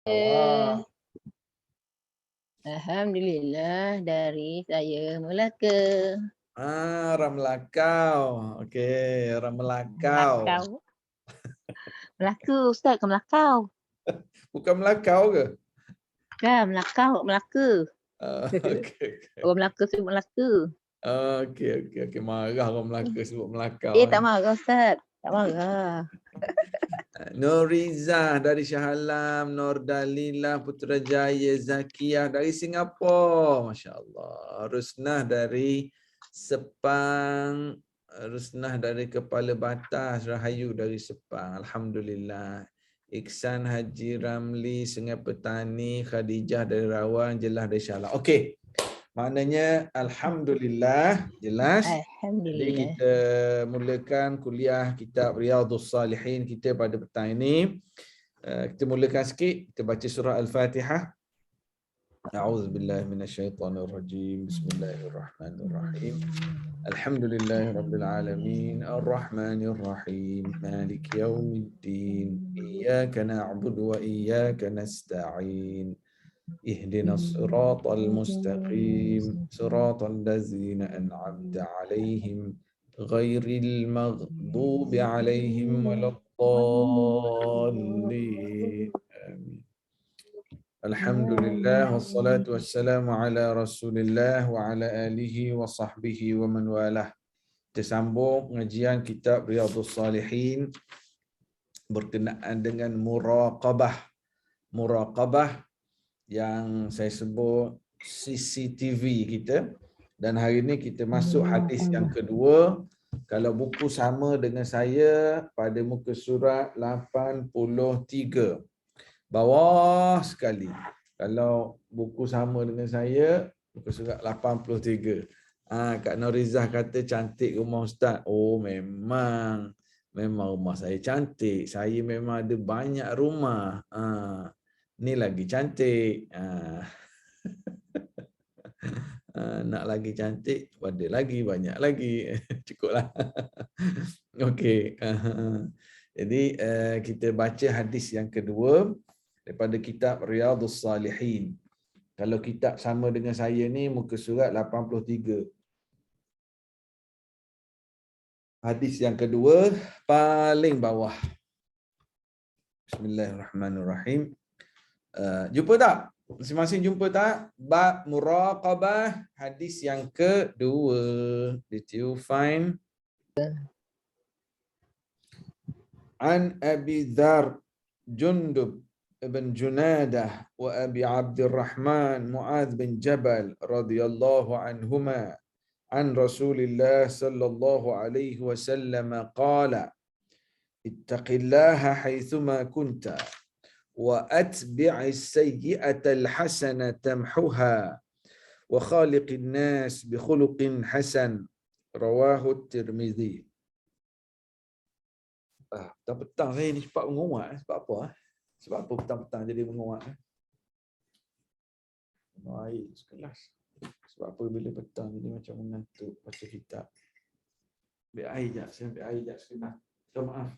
Awak. Alhamdulillah dari saya Melaka. Orang Melakau. Okey, orang Melakau. Melakau. Melaka Ustaz ke Melakau? Bukan Melakau ke? Kan Melakau, Melaka. Okey. Orang Melaka sebut Melaka. Okey. Marah orang Melaka sebut Melakau. Tak marah Ustaz. Tak marah. Norizah dari Shah Alam, Nordalilah Putrajaya, Zakiyah dari Singapura. Masya-Allah. Rusnah dari Sepang, Rusnah dari Kepala Batas, Rahayu dari Sepang. Alhamdulillah. Iksan Haji Ramli, Sungai Petani, Khadijah dari Rawang, Jelah dari Shah Alam. Okey. Maknanya Alhamdulillah, jelas. Jadi Alhamdulillah. kita mulakan kuliah kitab Riyadhus Salihin kita pada petang ini. Kita mulakan sikit, kita baca surah Al-Fatihah. A'udzubillahi minasyaitonirrajim. Bismillahirrahmanirrahim. Alhamdulillahirabbil alamin, arrahmanirrahim, maliki yaumiddin. Iyyaka na'budu wa iyyaka nasta'in. اهدنا الصراط المستقيم صراط الذين أنعمت عليهم غير المغضوب عليهم ولا الضالين آمين. الحمد لله والصلاة والسلام على رسول الله وعلى آله وصحبه ومن والاه. Tersambung pengajian kitab Riyadhus Salihin berkenaan dengan muraqabah. Muraqabah yang saya sebut CCTV kita, dan hari ini kita masuk hadis yang kedua. Kalau buku sama dengan saya pada muka surat 83, bawah sekali. Kalau buku sama dengan saya muka surat 83. Kak Norizah kata cantik rumah Ustaz. Oh, memang rumah saya cantik. Saya memang ada banyak rumah. Ni lagi cantik. Nak lagi cantik, ada lagi, banyak lagi. Cukuplah. Okey. Jadi kita baca hadis yang kedua daripada kitab Riyadhus Salihin. Kalau kitab sama dengan saya ni muka surat 83. Hadis yang kedua paling bawah. Bismillahirrahmanirrahim. Jumpa tak? Masing-masing jumpa tak? Bab muraqabah, hadis yang kedua. Did you find? An Abi Dzar Jundub ibn Junadah wa Abi Abdurrahman Muadz bin Jabal radhiyallahu anhuma an Rasulillah sallallahu alaihi wasallam qala ittaqillaha haitsuma kunta وأتبع السيئة الحسنة تمحها وخالق الناس بخلق حسن رواه الترمذي. Petang-petang saya ni cepat menguat. Sebab apa? Sebab apa petang-petang jadi menguat? Air sekelas. Sebab apa bila petang jadi macam mengantuk baca kitab? Ambil air sekejap. Saya ambil air sekejap sekelas. Minta maaf.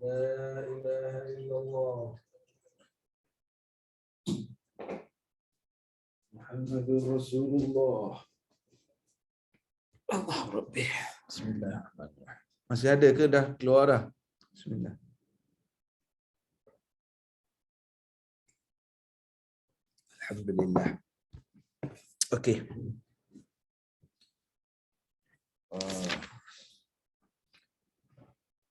La ilaha illallah Muhammadur Rasulullah. Allah Rabbi. Bismillahirrahmanirrahim. Masih ada ke dah keluar dah? Bismillah. Alhamdulillah. Okey.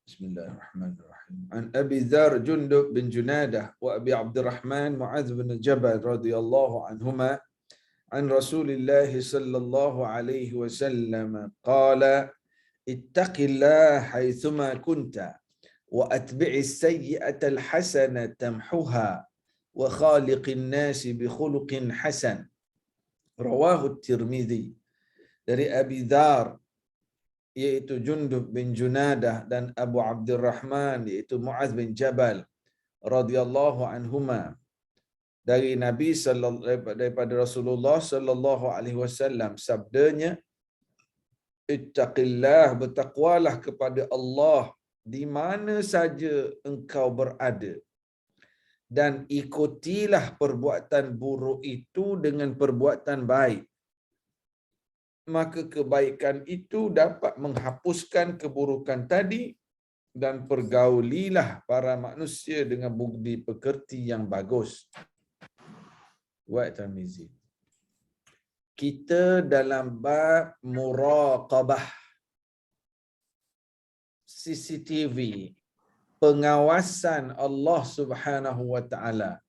Bismillahirrahmanirrahim. An Abi Dzar Jundub bin Junadah wa Abi Abdurrahman Muadz bin Jabal radhiyallahu anhuma an Rasulillah sallallahu alaihi wasallam qala ittaqillaha haitsuma kunta wa atbi'is sayyi'ata alhasanata tamhuha wa khaliqin nasi bi khuluqin hasan. Rawahu Tirmidzi. Dari Abi Dzar iaitu Jundub bin Junadah dan Abu Abdurrahman iaitu Muadz bin Jabal radhiyallahu anhuma, dari Nabi daripada Rasulullah sallallahu alaihi wasallam sabdanya, Ittaqillah, bertakwalah kepada Allah di mana saja engkau berada. Dan ikutilah perbuatan buruk itu dengan perbuatan baik. Maka kebaikan itu dapat menghapuskan keburukan tadi, dan pergaulilah para manusia dengan budi pekerti yang bagus. Wa Tirmizi. Kita dalam bab muraqabah, CCTV, pengawasan Allah Subhanahu wa taala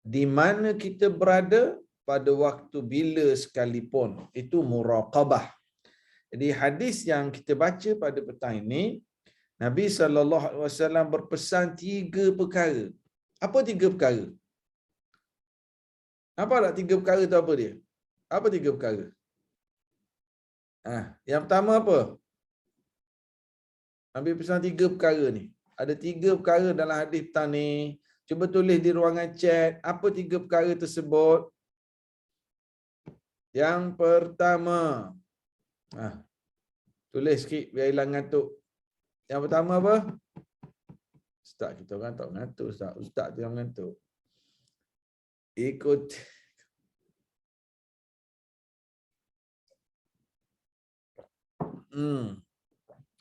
di mana kita berada pada waktu bila sekalipun. Itu muraqabah. Jadi hadis yang kita baca pada petang ini, Nabi SAW berpesan 3 perkara. Apa 3 perkara? Apa tak 3 perkara tu apa dia? Apa 3 perkara? Yang pertama apa? Nabi pesan 3 perkara ni. Ada 3 perkara dalam hadis petang ni. Cuba tulis di ruangan chat. Apa 3 perkara tersebut? Yang pertama. Tulis sikit biar hilang ngantuk. Yang pertama apa? Ustaz, kita orang tak ngantuk Ustaz. Ustaz tu yang ngantuk. Ikut.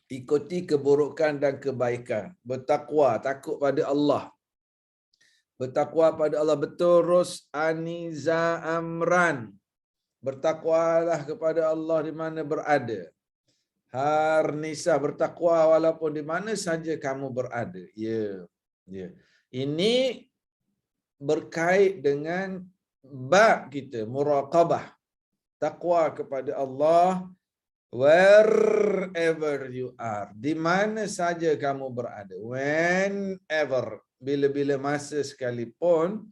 Ikuti keburukan dan kebaikan. Bertakwa, takut pada Allah. Bertakwa pada Allah betul aniza amran. Bertakwalah kepada Allah di mana berada. Harnisa, bertakwa walaupun di mana saja kamu berada. Ya. Ini berkait dengan bab kita, muraqabah. Takwa kepada Allah wherever you are. Di mana saja kamu berada. Whenever. Bila-bila masa sekalipun,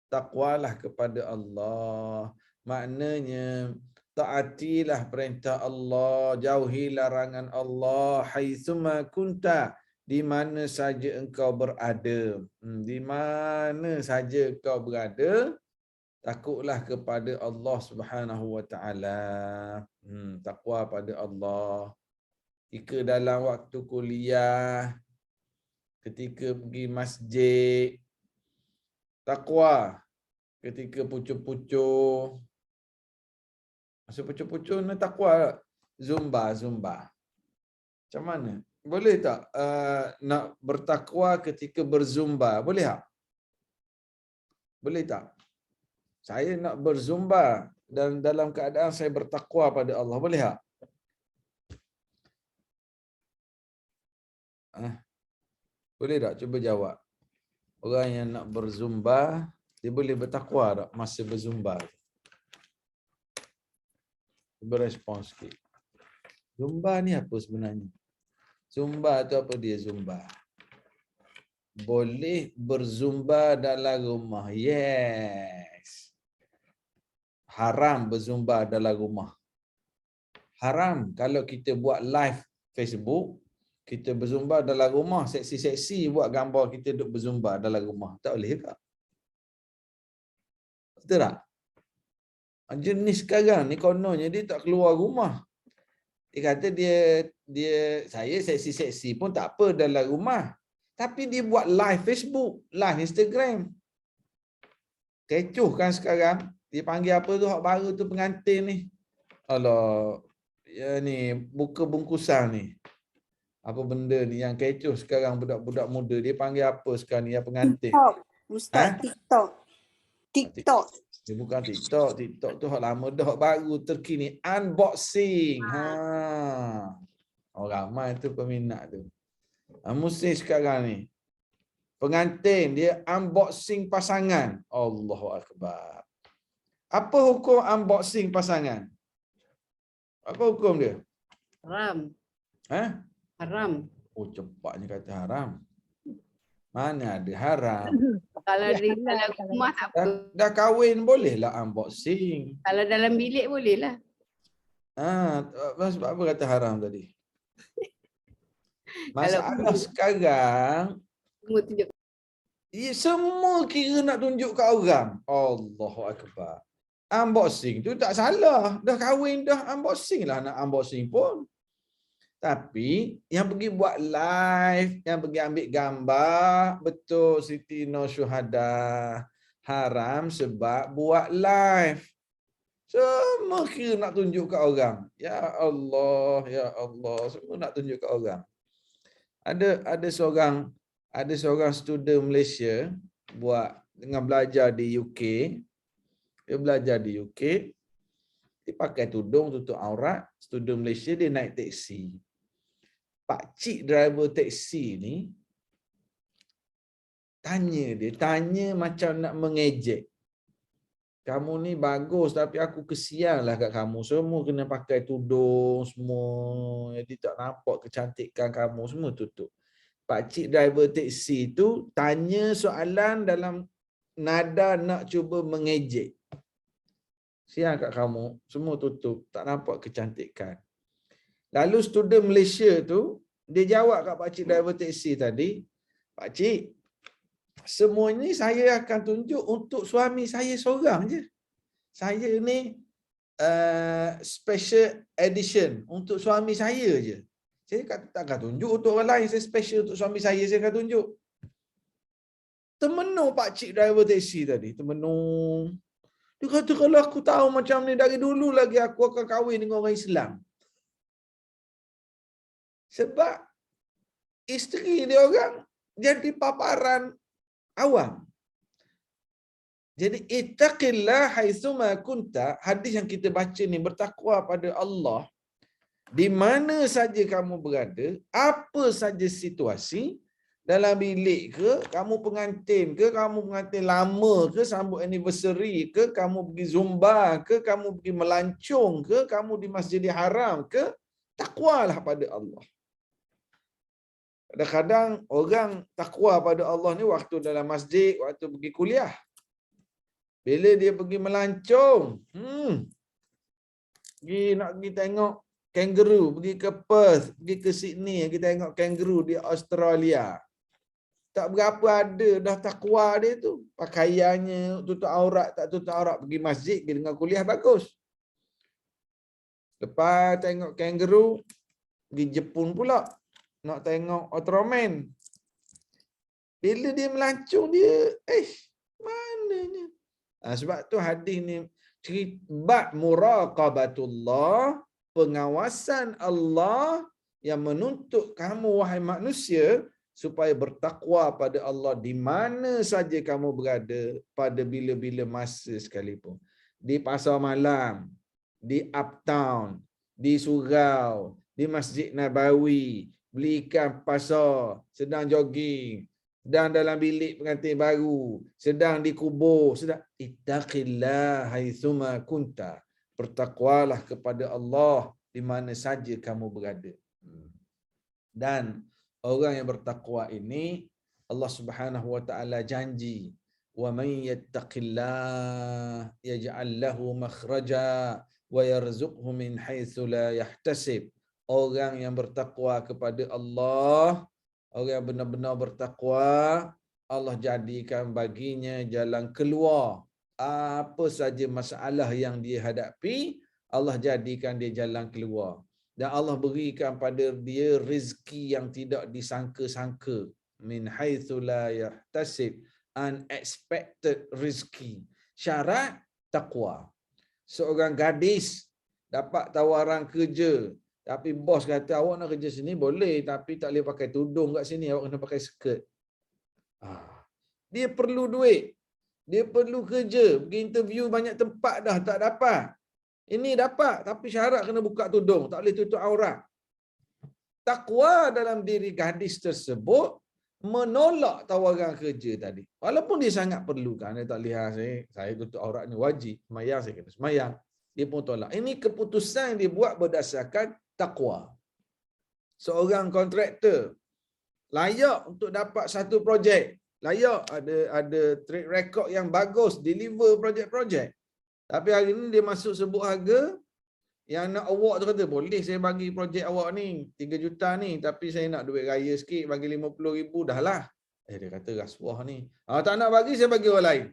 takwalah kepada Allah. Maknanya, taatilah perintah Allah, jauhi larangan Allah, haitsuma kunta, di mana saja engkau berada. Di mana saja engkau berada, takutlah kepada Allah Subhanahu wa taala. Takwa pada Allah. Jika dalam waktu kuliah, ketika pergi masjid, takwa. Ketika pucuk-pucuk, masa pucuk-pucuk ni takwa. Zumba. Macam mana? Boleh tak nak bertakwa ketika berzumba? Boleh tak? Boleh tak? Saya nak berzumba dan dalam keadaan saya bertakwa pada Allah. Boleh tak? Boleh tak? Cuba jawab. Orang yang nak berzumba, dia boleh bertakwa tak masa berzumba? Cuba respons sikit. Zumba ni apa sebenarnya? Zumba tu apa dia zumba? Boleh berzumba dalam rumah. Yes. Haram berzumba dalam rumah. Haram kalau kita buat live Facebook, kita berzumba dalam rumah, seksi-seksi buat gambar kita duduk berzumba dalam rumah. Tak boleh tak? Betul tak? Jenis sekarang ni kononnya dia tak keluar rumah. Dia kata dia saya seksi-seksi pun tak apa dalam rumah. Tapi dia buat live Facebook, live Instagram. Kecoh kan sekarang. Dia panggil apa tu hak baru tu pengantin ni. Alah, ya ni buka bungkusan ni. Apa benda ni yang kecoh sekarang budak-budak muda. Dia panggil apa sekarang ni yang pengantin? TikTok. Ustaz, TikTok. Dia bukan TikTok. TikTok tu hak lama dah, hak baru terkini. Unboxing. Orang ramai tu peminat tu. Musim sekarang ni. Pengantin dia unboxing pasangan. Allahu Akbar. Apa hukum unboxing pasangan? Apa hukum dia? Haram. Haram. Oh, cepatnya kata haram. Mana ada haram? Kalau dalam rumah tak apa. Dah kahwin bolehlah unboxing. Kalau dalam bilik boleh lah. Sebab apa kata haram tadi? Masalah sekarang Semua tunjuk. semua kira nak tunjuk kat orang. Allahu Akbar. Unboxing tu tak salah. Dah kahwin dah unboxing lah, nak unboxing pun. Tapi yang pergi buat live, yang pergi ambil gambar, betul Siti Nur Syuhada, haram sebab buat live. Semua kira nak tunjuk ke orang. Ya Allah, semua nak tunjuk ke orang. Ada seorang student Malaysia buat dengan belajar di UK. Dia belajar di UK. Dia pakai tudung tutup aurat. Student Malaysia dia naik teksi. Pak cik driver teksi ni tanya macam nak mengejek. Kamu ni bagus tapi aku kesianlah kat kamu. Semua kena pakai tudung semua. Jadi tak nampak kecantikan kamu, semua tutup. Pak cik driver teksi tu tanya soalan dalam nada nak cuba mengejek. Siang kat kamu, semua tutup, tak nampak kecantikan. Lalu student Malaysia tu, dia jawab kat pak cik driver teksi tadi, Pak cik, semua ni saya akan tunjuk untuk suami saya seorang je. Saya ni special edition untuk suami saya je. Saya tak akan tunjuk untuk orang lain, saya special untuk suami saya akan tunjuk. Termenung pak cik driver teksi tadi, termenung. Dia kata kalau aku tahu macam ni dari dulu lagi aku akan kahwin dengan orang Islam. Sebab isteri dia orang jadi paparan awam. Jadi ittaqillah haitsuma kunta, hadis yang kita baca ni, bertakwa pada Allah di mana saja kamu berada, apa saja situasi, dalam bilik ke, kamu pengantin ke, kamu pengantin lama ke, sambut anniversary ke, kamu pergi zumba ke, kamu pergi melancong ke, kamu di Masjidil Haram ke, takwalah pada Allah. Kadang-kadang orang takwa pada Allah ni waktu dalam masjid, waktu pergi kuliah. Bila dia pergi melancong, nak pergi tengok kangaroo, pergi ke Perth, pergi ke Sydney, kita tengok kangaroo di Australia. Tak berapa ada dah takwa dia tu. Pakaiannya, tutup aurat, tak tutup aurat, pergi masjid, pergi dengan kuliah bagus. Lepas tengok kangaroo, pergi Jepun pula. Nak tengok Ultraman. Bila dia melancong dia, mananya? Sebab tu hadis ni cerita muraqabatullah, pengawasan Allah yang menuntut kamu wahai manusia supaya bertakwa pada Allah di mana saja kamu berada, pada bila-bila masa sekalipun. Di pasar malam, di uptown, di surau, di Masjid Nabawi, beli ikan pasar, sedang jogging, sedang dalam bilik pengantin baru, sedang dikubur, sedang ittaqillah haitsuma kunta. Bertakwalah kepada Allah di mana saja kamu berada. Dan orang yang bertakwa ini Allah Subhanahu wa taala janji, wa may yattaqillah yaj'al lahu makhraja wa yarzuqhu min haitsu la yahtasib. Orang yang bertakwa kepada Allah, orang yang benar-benar bertakwa, Allah jadikan baginya jalan keluar. Apa saja masalah yang dia hadapi, Allah jadikan dia jalan keluar. Dan Allah berikan pada dia rezeki yang tidak disangka-sangka. Min haitsu la yahtasib, unexpected rezeki. Syarat takwa. Seorang gadis dapat tawaran kerja, tapi bos kata awak nak kerja sini boleh, tapi tak boleh pakai tudung kat sini, awak kena pakai skirt. Dia perlu duit. Dia perlu kerja, pergi interview banyak tempat dah tak dapat. Ini dapat, tapi syarat kena buka tudung, tak boleh tutup aurat. Takwa dalam diri gadis tersebut menolak tawaran kerja tadi. Walaupun dia sangat perlukan, dia tak lihat saya tutup aurat ni wajib, semayang saya kena semayang. Dia pun tolak. Ini keputusan yang dia buat berdasarkan takwa. Seorang kontraktor layak untuk dapat satu projek, layak ada track record yang bagus, deliver projek-projek. Tapi hari ni dia masuk sebut harga, yang nak award tu kata, boleh saya bagi projek awak ni 3 juta ni, tapi saya nak duit raya sikit, bagi 50,000 dah lah. Dia kata rasuah ni. Tak nak bagi, saya bagi orang lain.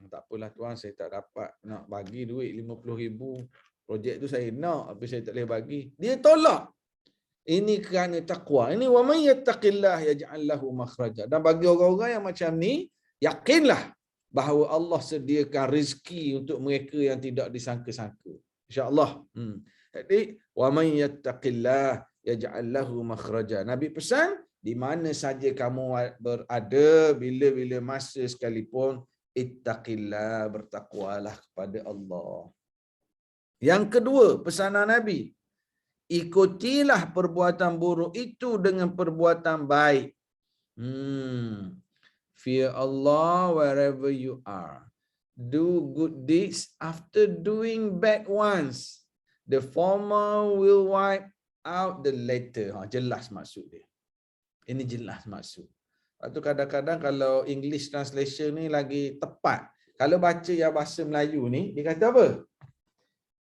Tak apalah tuan, saya tak dapat nak bagi duit 50,000. projek tu saya nak tapi saya tak boleh bagi. Dia tolak. Ini kerana takwa. Ini wa may yattaqillah yaj'al lahu makhraja. Dan bagi orang-orang yang macam ni, yakinlah bahawa Allah sediakan rezeki untuk mereka yang tidak disangka-sangka. Insya-Allah. Jadi wa may yattaqillah yaj'al lahu makhraja. Nabi pesan, di mana saja kamu berada, bila-bila masa sekalipun, ittaqillah, bertakwalah kepada Allah. Yang kedua, pesanan Nabi, ikutilah perbuatan buruk itu dengan perbuatan baik. Fear Allah wherever you are. Do good deeds after doing bad ones. The former will wipe out the latter. Jelas maksud dia. Ini jelas maksud. Lepas tu kadang-kadang kalau English translation ni lagi tepat. Kalau baca yang bahasa Melayu ni, dia kata apa?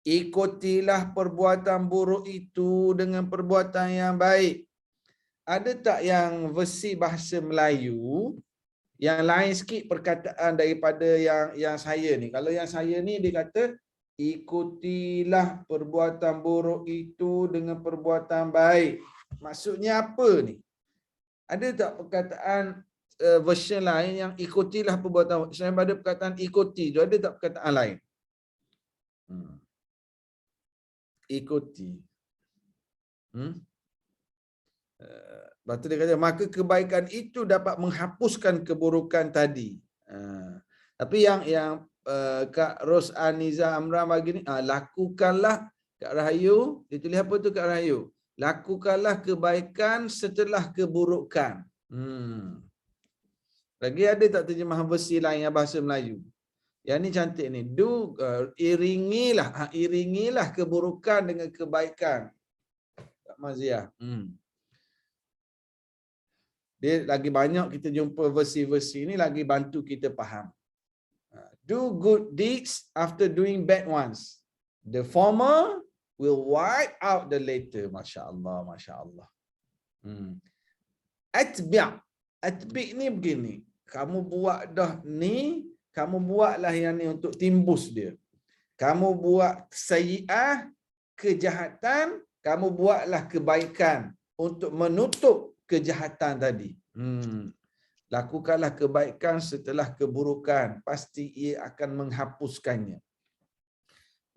Ikutilah perbuatan buruk itu dengan perbuatan yang baik. Ada tak yang versi bahasa Melayu yang lain sikit perkataan daripada yang saya ni? Kalau yang saya ni dia kata, ikutilah perbuatan buruk itu dengan perbuatan baik. Maksudnya apa ni? Ada tak perkataan version lain yang ikutilah perbuatan selain pada perkataan ikuti tu, ada tak perkataan lain? Ikuti. Lepas tu dia kata, maka kebaikan itu dapat menghapuskan keburukan tadi. Tapi yang Kak Ros Aniza Amra bagi ni, lakukanlah, Kak Rahayu, dia tulis apa tu Kak Rahayu? Lakukanlah kebaikan setelah keburukan. Lagi ada tak terjemahan versi lain yang bahasa Melayu? Yang ni cantik ni. Iringilah keburukan dengan kebaikan. Kak Maziah. Dia lagi banyak kita jumpa versi-versi ni lagi bantu kita faham. Do good deeds after doing bad ones. The former will wipe out the later. Masya Allah, Masya Allah. Atbi' ni begini. Kamu buat dah ni, kamu buatlah yang ni untuk timbus dia. Kamu buat sayyi'ah, kejahatan, kamu buatlah kebaikan untuk menutup kejahatan tadi. Lakukanlah kebaikan setelah keburukan. Pasti ia akan menghapuskannya.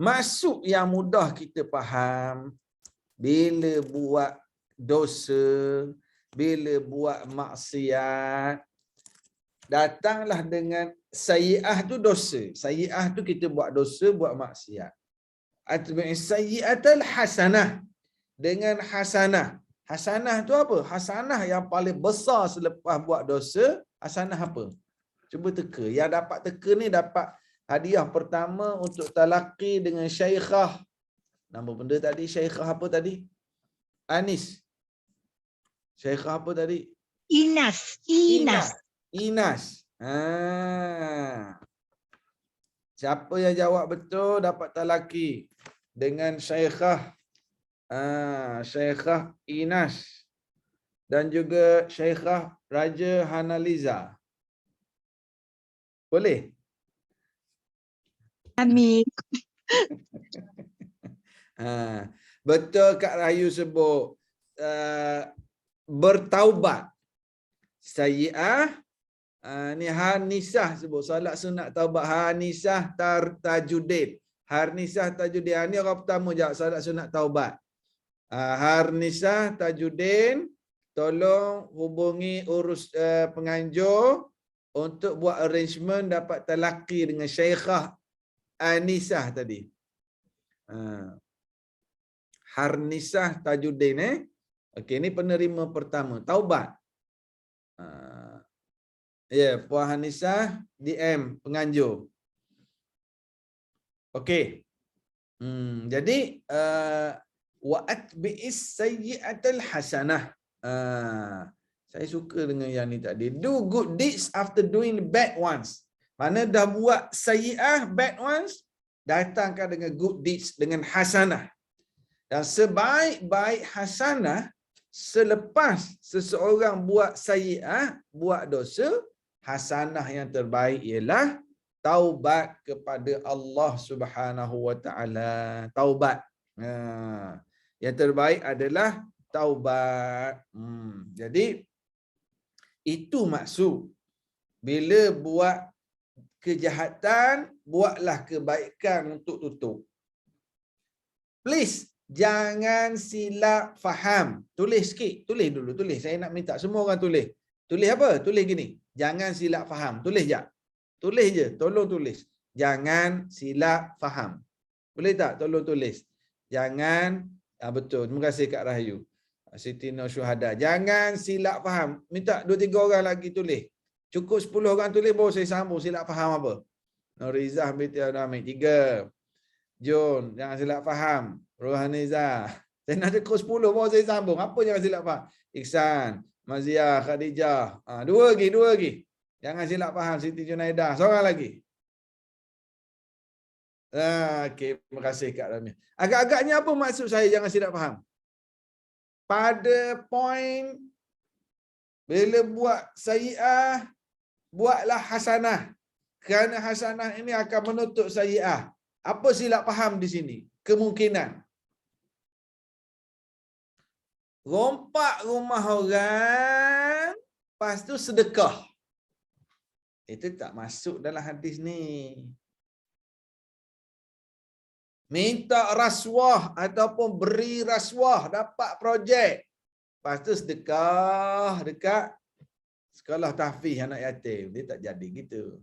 Maksud yang mudah kita faham, bila buat dosa, bila buat maksiat, datanglah dengan sayyi'ah tu dosa. Sayyi'ah tu kita buat dosa, buat maksiat. Atbi'i sayyi'atal hasanah. Dengan hasanah. Hasanah tu apa? Hasanah yang paling besar selepas buat dosa, hasanah apa? Cuba teka. Yang dapat teka ni dapat hadiah pertama untuk talaqi dengan Syekhah. Nama benda tadi, Syekhah apa tadi? Anis. Syekhah apa tadi? Inas. Siapa yang jawab betul dapat talaqi dengan Syekhah. Syekhah Inas. Dan juga Syekhah Raja Hanaliza. Boleh? Amin. Betul Kak Rayu sebut bertaubat. Sayyi'ah ni Hanisah sebut solat sunat taubat. Hanisah Tajuddin. Harnisah Tajuddin ni orang pertama jawab solat sunat taubat. Harnisah Tajuddin, tolong hubungi urus penganjur untuk buat arrangement dapat talaqi dengan Syekhah Anisah tadi. Harnisah Tajuddin Okey, ni penerima pertama, taubat. Puan Hanisah DM penganjur. Okey. Jadi wa atbi'is sayyi'atal hasanah. Saya suka dengan yang ni tadi. Do good deeds after doing bad ones. Mana dah buat sayyi'ah, bad ones, datangkan dengan good deeds, dengan hasanah. Dan sebaik-baik hasanah, selepas seseorang buat sayyi'ah, buat dosa, hasanah yang terbaik ialah taubat kepada Allah Subhanahu wa taala. Taubat. Yang terbaik adalah taubat. Jadi itu maksud. Bila buat kejahatan, buatlah kebaikan untuk tutup. Please, jangan silap faham. Tulis sikit. Tulis dulu. Tulis. Saya nak minta semua orang tulis. Tulis apa? Tulis gini. Jangan silap faham. Tulis je. Tulis je. Tolong tulis. Jangan silap faham. Boleh tak? Tolong tulis. Jangan. Betul. Terima kasih Kak Rahayu. Siti Nur Syuhada. Jangan silap faham. Minta 2-3 orang lagi tulis. Cukup 10 orang tulis baru saya sambung silap faham apa. Norizah binti Amir 3. Jun, jangan silap faham. Rohaniza. Saya nak cukup 10 baru saya sambung. Apa jangan silap faham? Iksan, Mazia, Khadijah. 2 lagi. Jangan silap faham. Siti Junaidah. Seorang lagi. Okey, terima kasih Kak Ramil. Agak-agaknya apa maksud saya jangan silap faham? Pada poin bila buat sayyi'ah, buatlah hasanah. Kerana hasanah ini akan menutup sayyi'ah. Apa silap faham di sini? Kemungkinan rompak rumah orang, lepas tu sedekah. Itu tak masuk dalam hadis ni. Minta rasuah ataupun beri rasuah, dapat projek. Lepas tu sedekah dekat sekolah tahfiz anak yatim. Dia tak jadi gitu.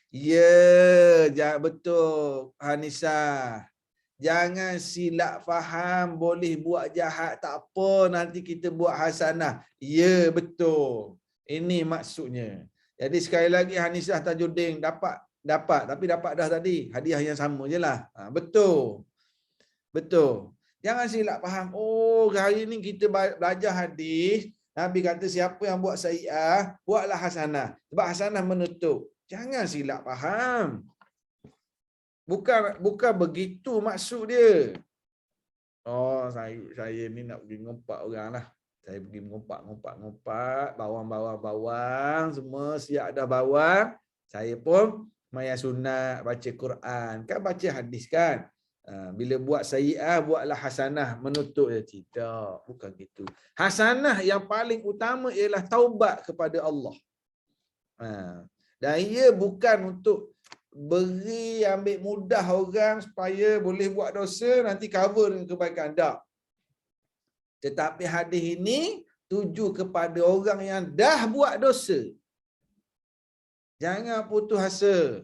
Ya, betul Hanisa. Jangan silap faham, boleh buat jahat tak apa, nanti kita buat hasanah. Ya, betul. Ini maksudnya. Jadi sekali lagi Hanisah Tajuddin dapat tapi dapat dah tadi. Hadiah yang sama je lah. Betul. Betul. Jangan silap faham. Oh, hari ni kita belajar hadis. Nabi kata siapa yang buat sayyi'ah, buatlah hasanah. Sebab hasanah menutup. Jangan silap faham. Bukan begitu maksud dia. Oh, saya ni nak pergi ngumpat orang lah. Saya pergi ngumpat, bawang semua siap dah bawang. Saya pun maya sunat, baca Quran. Kan baca hadis kan? Bila buat sayyi'ah, buatlah hasanah menutup dia. Tidak, bukan gitu. Hasanah yang paling utama ialah taubat kepada Allah. Dan ia bukan untuk beri ambil mudah orang supaya boleh buat dosa nanti cover dengan kebaikan. Tak. Tetapi hadis ini tuju kepada orang yang dah buat dosa. Jangan putus asa.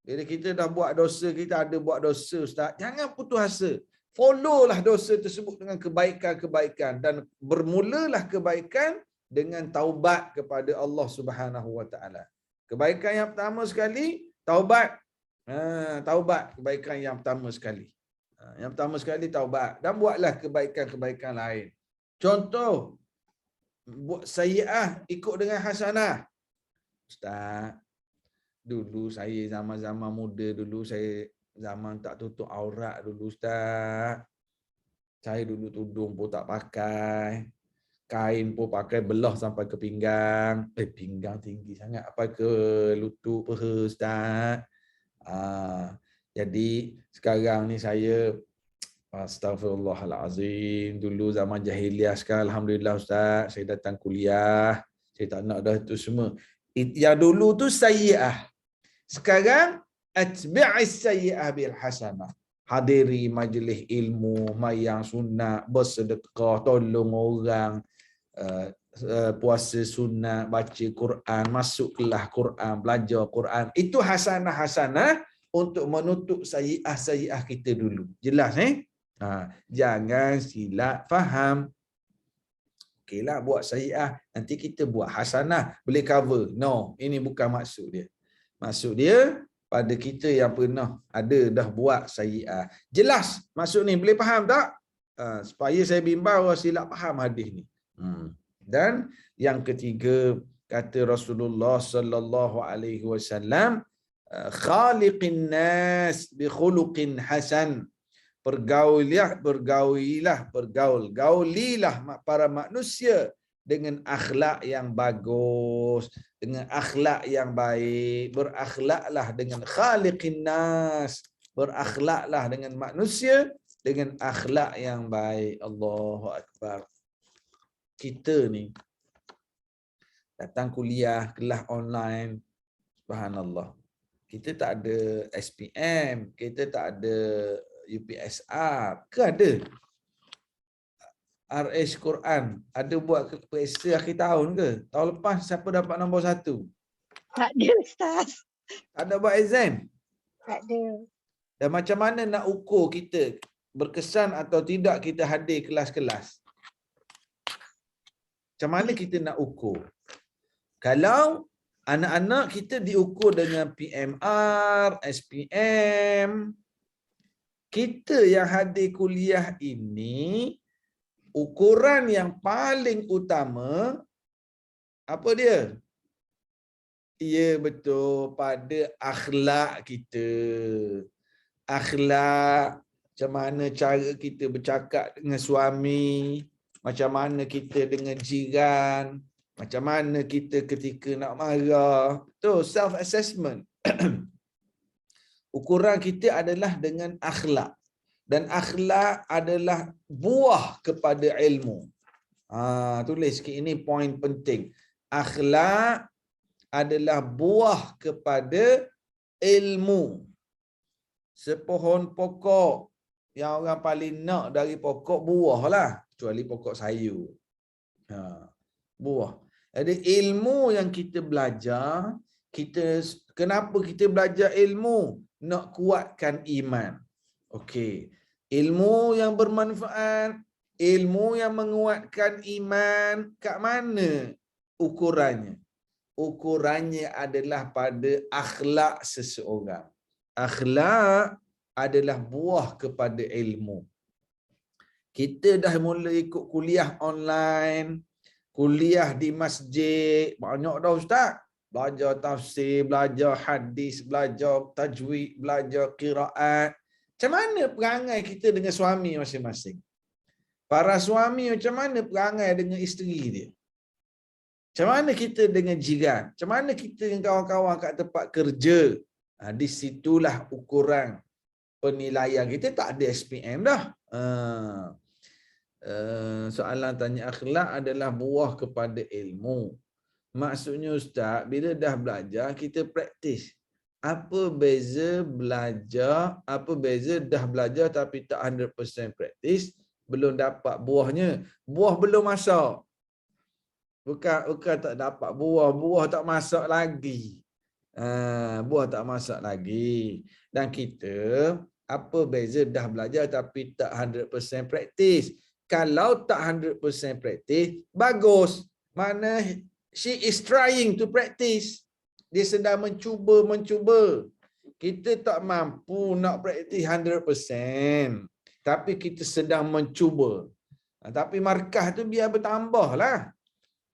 Bila kita dah buat dosa, kita ada buat dosa Ustaz. Jangan putus asa. Followlah dosa tersebut dengan kebaikan-kebaikan. Dan bermulalah kebaikan dengan taubat kepada Allah Subhanahu Wa Taala. Kebaikan yang pertama sekali, taubat. Taubat, kebaikan yang pertama sekali. Yang pertama sekali taubat. Dan buatlah kebaikan-kebaikan lain. Contoh, buat sayyi'ah ikut dengan hasanah. Ustaz, dulu saya zaman-zaman muda dulu, saya zaman tak tutup aurat dulu Ustaz. Saya dulu tudung pun tak pakai. Kain pun pakai belah sampai ke pinggang. Pinggang tinggi sangat. Apa ke lutut peha Ustaz. Jadi sekarang ni saya astagfirullahalazim. Dulu zaman jahiliah, sekarang alhamdulillah Ustaz, saya datang kuliah. Saya tak nak dah tu semua. Yang dulu tu sayyi'ah. Sekarang atbi'is sayyi'ah bil hasanah. Hadiri majlis ilmu, mayang sunat, bersedekah, tolong orang, puasa sunat, baca Quran, masuk kelas Quran, belajar Quran. Itu hasanah-hasanah untuk menutup sayyi'ah-sayyi'ah kita dulu. Jelas Jangan silap faham. Okeylah buat sayyi'ah, nanti kita buat hasanah, boleh cover. No, ini bukan maksud dia. Maksud dia pada kita yang pernah ada dah buat sayyi'ah. Jelas maksud ni, boleh faham tak? Supaya saya bimbang orang silap faham hadis ni. Dan yang ketiga, kata Rasulullah sallallahu alaihi wasallam, khaliqin nas bi khuluqin hasan. Gaulilah para manusia dengan akhlak yang bagus, dengan akhlak yang baik. Berakhlaklah dengan khaliqin nas, berakhlaklah dengan manusia dengan akhlak yang baik. Allahu akbar. Kita ni datang kuliah, kelas online, subhanallah. Kita tak ada SPM, kita tak ada UPSR, ke ada? RS Quran, ada buat periksa akhir tahun ke? Tahun lepas siapa dapat nombor 1? Tak ada Ustaz. Tak ada buat exam? Tak ada. Dan macam mana nak ukur kita berkesan atau tidak kita hadir kelas-kelas? Macam mana kita nak ukur? Kalau anak-anak kita diukur dengan PMR, SPM, kita yang hadir kuliah ini, ukuran yang paling utama, apa dia? Ya betul, pada akhlak kita. Akhlak, macam mana cara kita bercakap dengan suami, macam mana kita dengan jiran, macam mana kita ketika nak marah. Tu self-assessment. Ukuran kita adalah dengan akhlak. Dan akhlak adalah buah kepada ilmu. Tulis sikit, ini poin penting. Akhlak adalah buah kepada ilmu. Sepohon pokok yang orang paling nak dari pokok buah lah. Kecuali pokok sayur. Buah. Jadi ilmu yang kita belajar, kenapa kita belajar ilmu? Nak kuatkan iman. Okey. Ilmu yang bermanfaat, ilmu yang menguatkan iman, kat mana ukurannya? Ukurannya adalah pada akhlak seseorang. Akhlak adalah buah kepada ilmu. Kita dah mula ikut kuliah online, kuliah di masjid, banyak dah Ustaz. Belajar tafsir, belajar hadis, belajar tajwid, belajar qiraat. Macam mana perangai kita dengan suami masing-masing? Para suami macam mana perangai dengan isteri dia? Macam mana kita dengan jiran? Macam mana kita dengan kawan-kawan kat tempat kerja? Di situlah ukuran penilaian. Kita tak ada SPM dah. Soalan tanya akhlak adalah buah kepada ilmu. Maksudnya Ustaz, bila dah belajar, kita praktis. Apa beza belajar, apa beza dah belajar tapi tak 100% praktis, belum dapat buahnya. Buah belum masak. Bukan tak dapat buah, buah tak masak lagi. Buah tak masak lagi. Dan kita, apa beza dah belajar tapi tak 100% praktis. Kalau tak 100% praktis, bagus. Mana she is trying to practice. Dia sedang mencuba. Kita tak mampu nak praktis 100%. Tapi kita sedang mencuba. Tapi markah tu biar bertambah lah.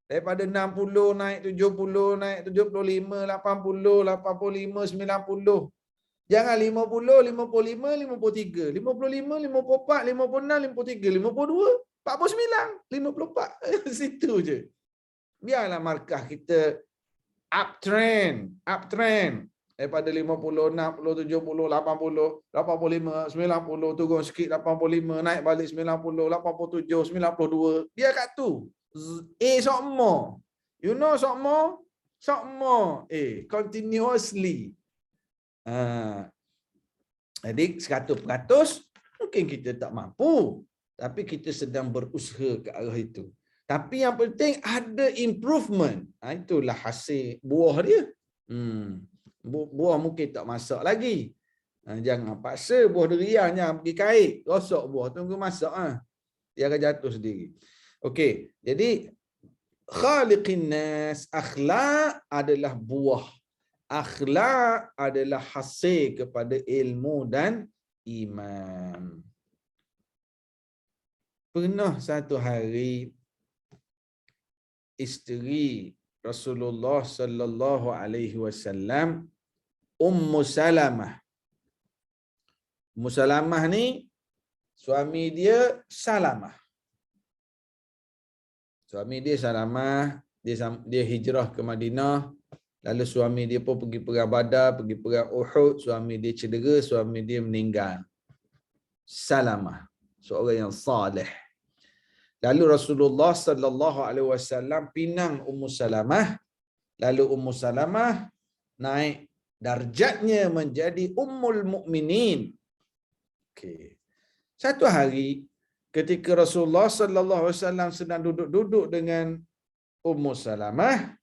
Daripada 60 naik 70, naik 75, 80, 85, 90. Jangan 50, 55, 53, 55, 54, 56, 53, 52, 49, 54. Situ je. Biarlah markah kita uptrend. Daripada 50, 60, 70, 80, 85, 90, turun sikit 85, naik balik 90, 87, 92. Biar kat tu. Sokmo. You know sokmo? Sokmo. Continuously. Jadi 100% mungkin kita tak mampu. Tapi kita sedang berusaha ke arah itu. Tapi yang penting ada improvement. Itulah hasil buah dia. Buah mungkin tak masak lagi. Jangan paksa buah durian, jangan pergi kait. Rosak buah, tunggu masak. Dia akan jatuh sendiri. Okey, jadi khaliqin nas, akhlak adalah buah. Akhlak adalah hasil kepada ilmu dan iman. Pernah satu hari isteri Rasulullah sallallahu alaihi wasallam, Ummu Salamah. Ummu Salamah ni suami dia Salamah. Suami dia Salamah, dia hijrah ke Madinah. Lalu suami dia pun pergi perang Badar, pergi perang Uhud, suami dia cedera, suami dia meninggal. Salamah, seorang yang saleh. Lalu Rasulullah sallallahu alaihi wasallam pinang Ummu Salamah. Lalu Ummu Salamah naik darjatnya menjadi Ummul Mukminin. Okey. Satu hari ketika Rasulullah sallallahu alaihi wasallam sedang duduk-duduk dengan Ummu Salamah,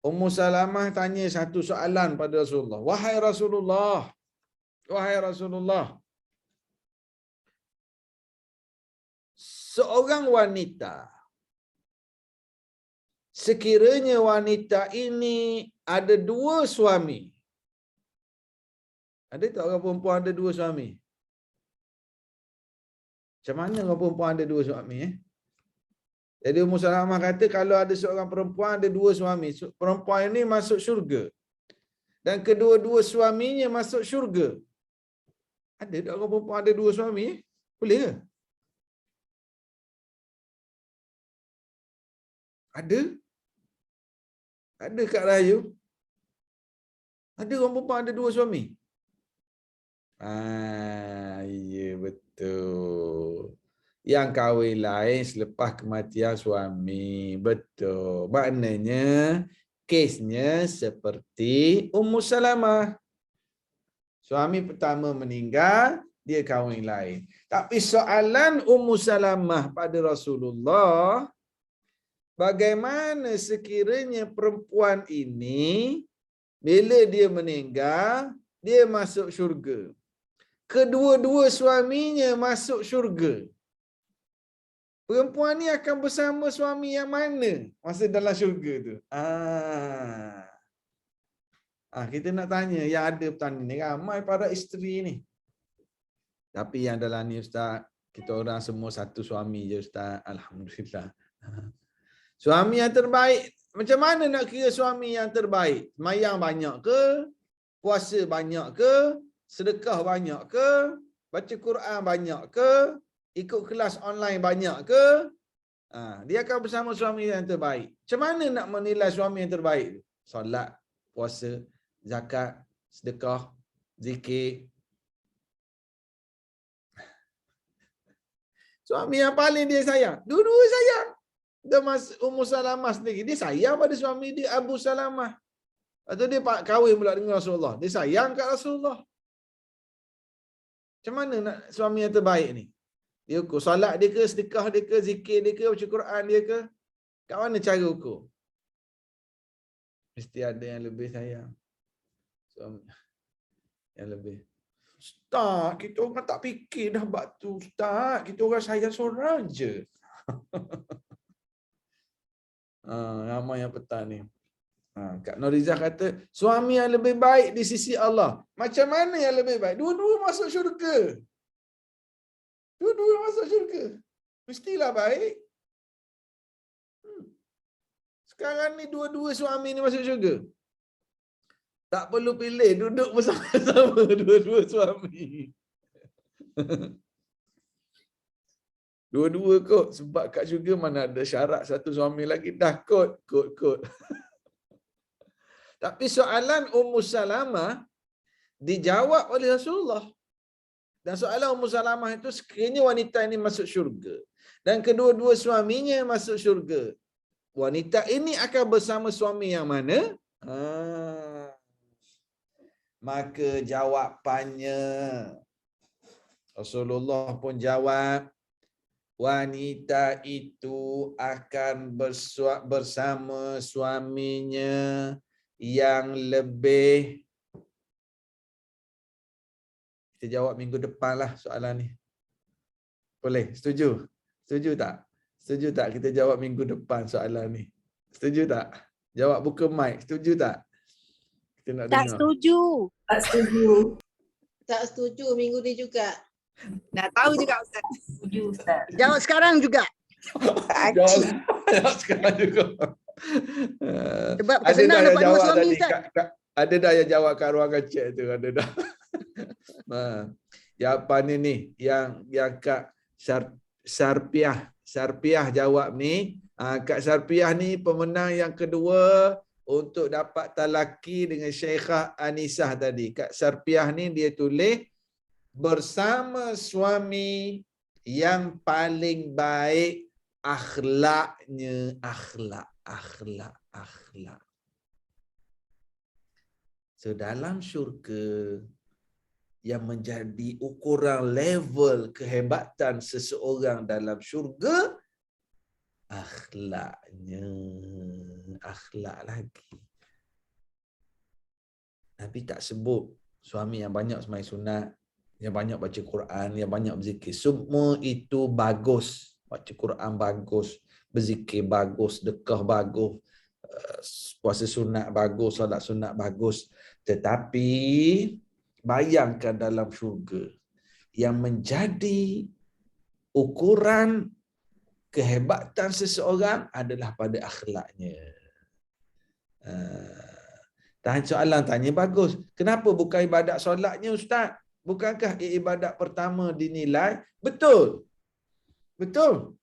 Ummu Salamah tanya satu soalan pada Rasulullah. Wahai Rasulullah, wahai Rasulullah, seorang wanita, sekiranya wanita ini ada dua suami. Ada tak orang perempuan ada dua suami? Macam mana orang perempuan ada dua suami? Jadi Ummu Salamah kata kalau ada seorang perempuan ada dua suami, perempuan ini masuk syurga. Dan kedua-dua suaminya masuk syurga. Ada tak orang perempuan ada dua suami? Boleh ke? Ada? Ada Kak Rahayu? Ada orang perempuan ada dua suami? Ya betul. Yang kahwin lain selepas kematian suami. Betul. Maknanya kesnya seperti Ummu Salamah. Suami pertama meninggal, dia kahwin lain. Tapi soalan Ummu Salamah pada Rasulullah, bagaimana sekiranya perempuan ini bila dia meninggal, dia masuk syurga. Kedua-dua suaminya masuk syurga. Perempuan ni akan bersama suami yang mana masa dalam syurga tu? Kita nak tanya yang ada petani ni, ramai para isteri ni. Tapi yang dalam ni Ustaz, kita orang semua satu suami je Ustaz. Alhamdulillah. Suami yang terbaik, macam mana nak kira suami yang terbaik? Semayang banyak ke? Puasa banyak ke? Sedekah banyak ke? Baca Quran banyak ke? Ikut kelas online banyak ke? Dia akan bersama suami yang terbaik. Macam mana nak menilai suami yang terbaik? Solat, puasa, zakat, sedekah, zikir. Suami yang paling dia sayang. Dua-dua sayang. Dia Ummu Salamah sendiri, dia sayang pada suami dia Abu Salamah. Atau dia kahwin pula dengan Rasulullah. Dia sayang kat Rasulullah. Macam mana nak suami yang terbaik ni? Dia ukur solat dia ke, sedekah dia ke, zikir dia ke, baca Quran dia ke? Kat mana cara ukur? Mesti ada yang lebih sayang. Suami yang lebih. Ustaz, kita orang tak fikir dah bab tu, Ustaz. Kita orang sayang seorang je. Ramai yang petang ni. Kak Norizah kata, suami yang lebih baik di sisi Allah. Macam mana yang lebih baik? Dua-dua masuk syurga. Dua-dua masuk syurga. Mestilah baik. Sekarang ni dua-dua suami ni masuk syurga. Tak perlu pilih, duduk bersama-sama dua-dua suami. Dua-dua kot. Sebab kat syurga mana ada syarat satu suami lagi. Dah kot. Tapi soalan Ummu Salamah dijawab oleh Rasulullah. Dan soalan Ummu Salamah itu, sekiranya wanita ini masuk syurga dan kedua-dua suaminya masuk syurga, wanita ini akan bersama suami yang mana? Maka jawapannya Rasulullah pun jawab, wanita itu akan bersama suaminya yang lebih. Kita jawab minggu depan lah soalan ni. Boleh? Setuju? Setuju tak? Setuju tak kita jawab minggu depan soalan ni? Setuju tak? Jawab buka mic. Setuju tak? Kita nak Tak dengar. setuju. Tak setuju. Tak setuju minggu ni juga. Dah tahu juga Ustaz. Setuju Ustaz. Jawab sekarang juga. Jawab sekarang juga. Sebab Ada senang dah yang dapat dua jawab suami tadi. Ustaz. Ada dah yang jawab kat ruangan chat tu. Ada dah. Jawapan ni yang Kak Sarpiah jawab ni. Kak Sarpiah ni pemenang yang kedua untuk dapat talaki dengan Syekhah Anisah tadi. Kak Sarpiah ni dia tulis bersama suami yang paling baik akhlaknya, akhlak. So dalam syurga yang menjadi ukuran level kehebatan seseorang dalam syurga, akhlaknya, akhlak lagi. Nabi tak sebut suami yang banyak sembahyang sunat, yang banyak baca Quran, yang banyak berzikir. Semua itu bagus. Baca Quran bagus, berzikir bagus, sedekah bagus, puasa sunat bagus, solat sunat bagus. Tetapi bayangkan dalam syurga yang menjadi ukuran kehebatan seseorang adalah pada akhlaknya. Soalan tanya bagus. Kenapa bukan ibadat solatnya, Ustaz? Bukankah ibadat pertama dinilai? Betul. Betul.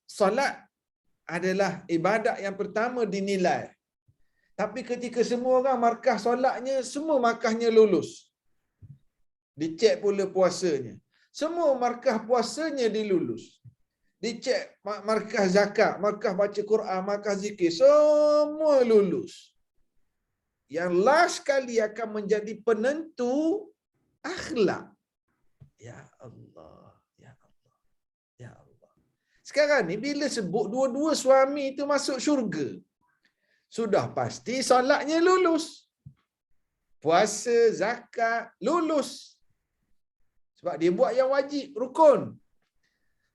Solat adalah ibadat yang pertama dinilai. Tapi ketika semua orang markah solatnya, semua markahnya lulus. Dicek pula puasanya. Semua markah puasanya dilulus. Dicek markah zakat, markah baca Quran, markah zikir, semua lulus. Yang last sekali akan menjadi penentu akhlak. Ya Allah, ya Allah, ya Allah. Sekarang ni bila sebut dua-dua suami itu masuk syurga, sudah pasti solatnya lulus. Puasa, zakat, lulus. Sebab dia buat yang wajib, rukun.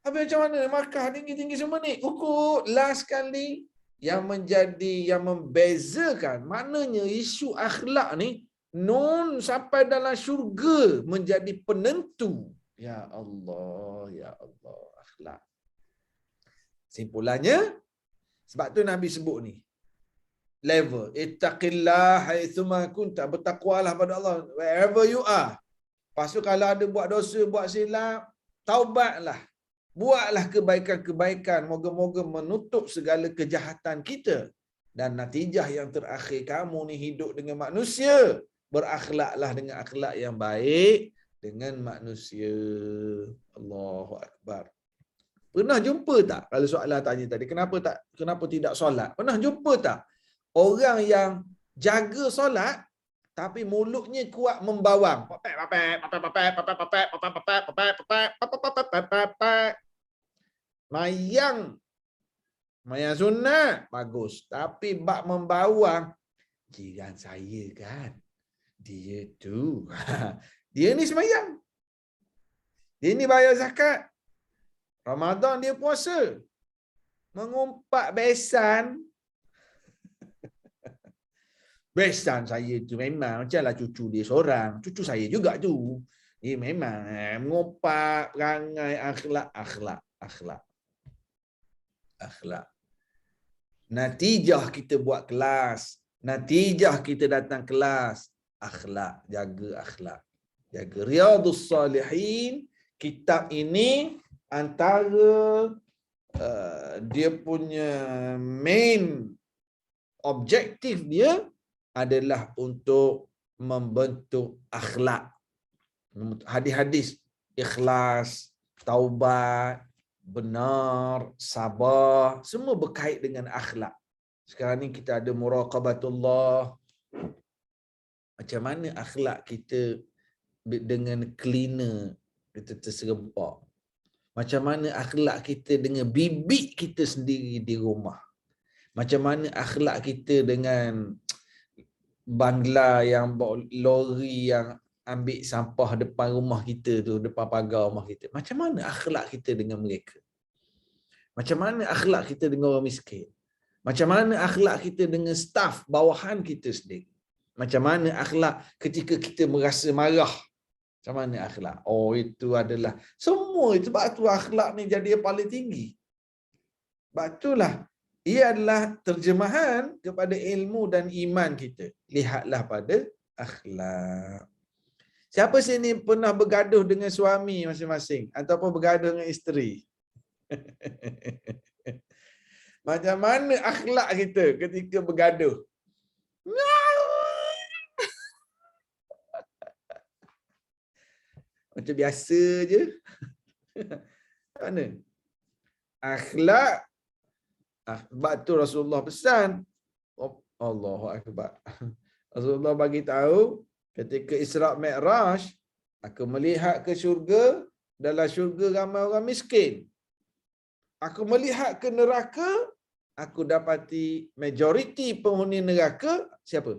Habis macam mana markah tinggi-tinggi semua ni? Ukur last kali yang menjadi, yang membezakan. Maknanya isu akhlak ni, nun sampai dalam syurga menjadi penentu. Ya Allah, ya Allah, akhlak. Simpulannya, sebab tu Nabi sebut ni. Level. Ittaqillah haitsuma kunta. Bertakwalah pada Allah wherever you are. Lepas tu kalau ada buat dosa, buat silap, taubatlah. Buatlah kebaikan-kebaikan. Moga-moga menutup segala kejahatan kita. Dan natijah yang terakhir, kamu ni hidup dengan manusia. Berakhlaklah dengan akhlak yang baik dengan manusia. Allahu Akbar. Pernah jumpa tak? Kalau soalan tanya tadi, kenapa tidak solat? Pernah jumpa tak? Orang yang jaga solat, tapi mulutnya kuat membawang. Mayang sunat, bagus. Tapi bak membawang, jiran saya kan, dia tu. Dia ni semayang. Dia ni bayar zakat. Ramadan dia puasa. Mengumpat besan. Besan saya tu memang macamlah cucu dia seorang. Cucu saya juga tu. Dia memang mengumpat perangai akhlak. Natijah kita buat kelas. Natijah kita datang kelas. Akhlak. Jaga akhlak. Jaga Riyadhus Salihin. Kitab ini antara dia punya main objektif dia adalah untuk membentuk akhlak. Hadis-hadis ikhlas, taubat, benar, sabar, semua berkait dengan akhlak. Sekarang ni kita ada muraqabatullah. Macam mana akhlak kita dengan cleaner kita terserempak? Macam mana akhlak kita dengan bibik kita sendiri di rumah? Macam mana akhlak kita dengan bangla yang bawa lori yang ambil sampah depan rumah kita tu, depan pagar rumah kita? Macam mana akhlak kita dengan mereka? Macam mana akhlak kita dengan orang miskin? Macam mana akhlak kita dengan staf bawahan kita sendiri? Macam mana akhlak ketika kita merasa marah? Macam mana akhlak? Oh, itu adalah semua itu. Sebab tu akhlak ni jadi yang paling tinggi. Sebab itulah ia adalah terjemahan kepada ilmu dan iman kita. Lihatlah pada akhlak. Siapa sini pernah bergaduh dengan suami masing-masing ataupun bergaduh dengan isteri? Macam mana akhlak kita ketika bergaduh? Macam biasa je. Mana? Akhlak. Sebab tu Rasulullah pesan. Oh, Allahu Akbar. Rasulullah bagi tahu ketika Isra Mi'raj, aku melihat ke syurga, dalam syurga ramai orang miskin. Aku melihat ke neraka, aku dapati majoriti penghuni neraka siapa?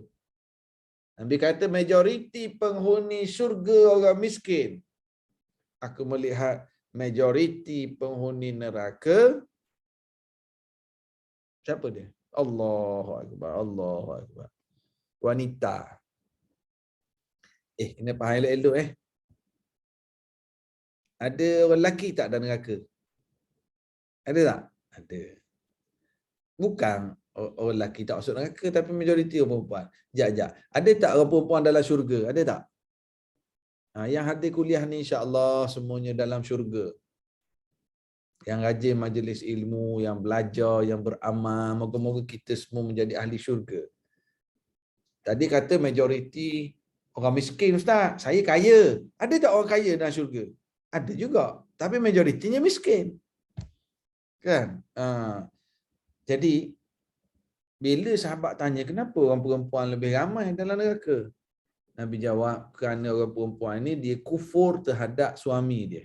Nabi kata majoriti penghuni syurga orang miskin. Aku melihat majoriti penghuni neraka siapa dia? Allahu Akbar, Allahu Akbar. Wanita. Kena faham elok-elok Ada orang lelaki tak dalam neraka? Ada tak? Ada. Bukan orang lelaki tak masuk neraka, tapi majoriti orang perempuan. Sekejap. Ada tak orang perempuan dalam syurga? Ada tak? Yang hadir kuliah ni insya-Allah semuanya dalam syurga. Yang rajin majlis ilmu, yang belajar, yang beramal, moga-moga kita semua menjadi ahli syurga. Tadi kata majoriti orang miskin, Ustaz. Saya kaya. Ada tak orang kaya dalam syurga? Ada juga. Tapi majoritinya miskin. Kan? Jadi, bila sahabat tanya, kenapa orang perempuan lebih ramai dalam neraka? Nabi jawab, kerana orang perempuan ini dia kufur terhadap suami dia.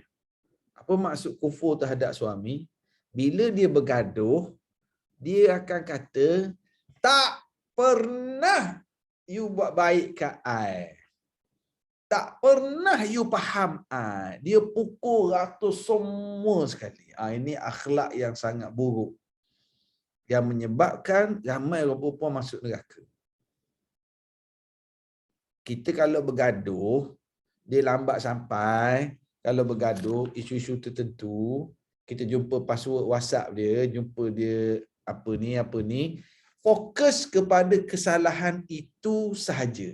Apa maksud kufur terhadap suami? Bila dia bergaduh, dia akan kata, tak pernah you buat baik kat I. Tak pernah you faham I. Dia pukul ratus semua sekali. Ini akhlak yang sangat buruk. Yang menyebabkan ramai orang perempuan masuk neraka. Kita kalau bergaduh, dia lambat sampai. Kalau bergaduh, isu-isu tertentu, kita jumpa password WhatsApp dia, jumpa dia apa ni. Fokus kepada kesalahan itu sahaja.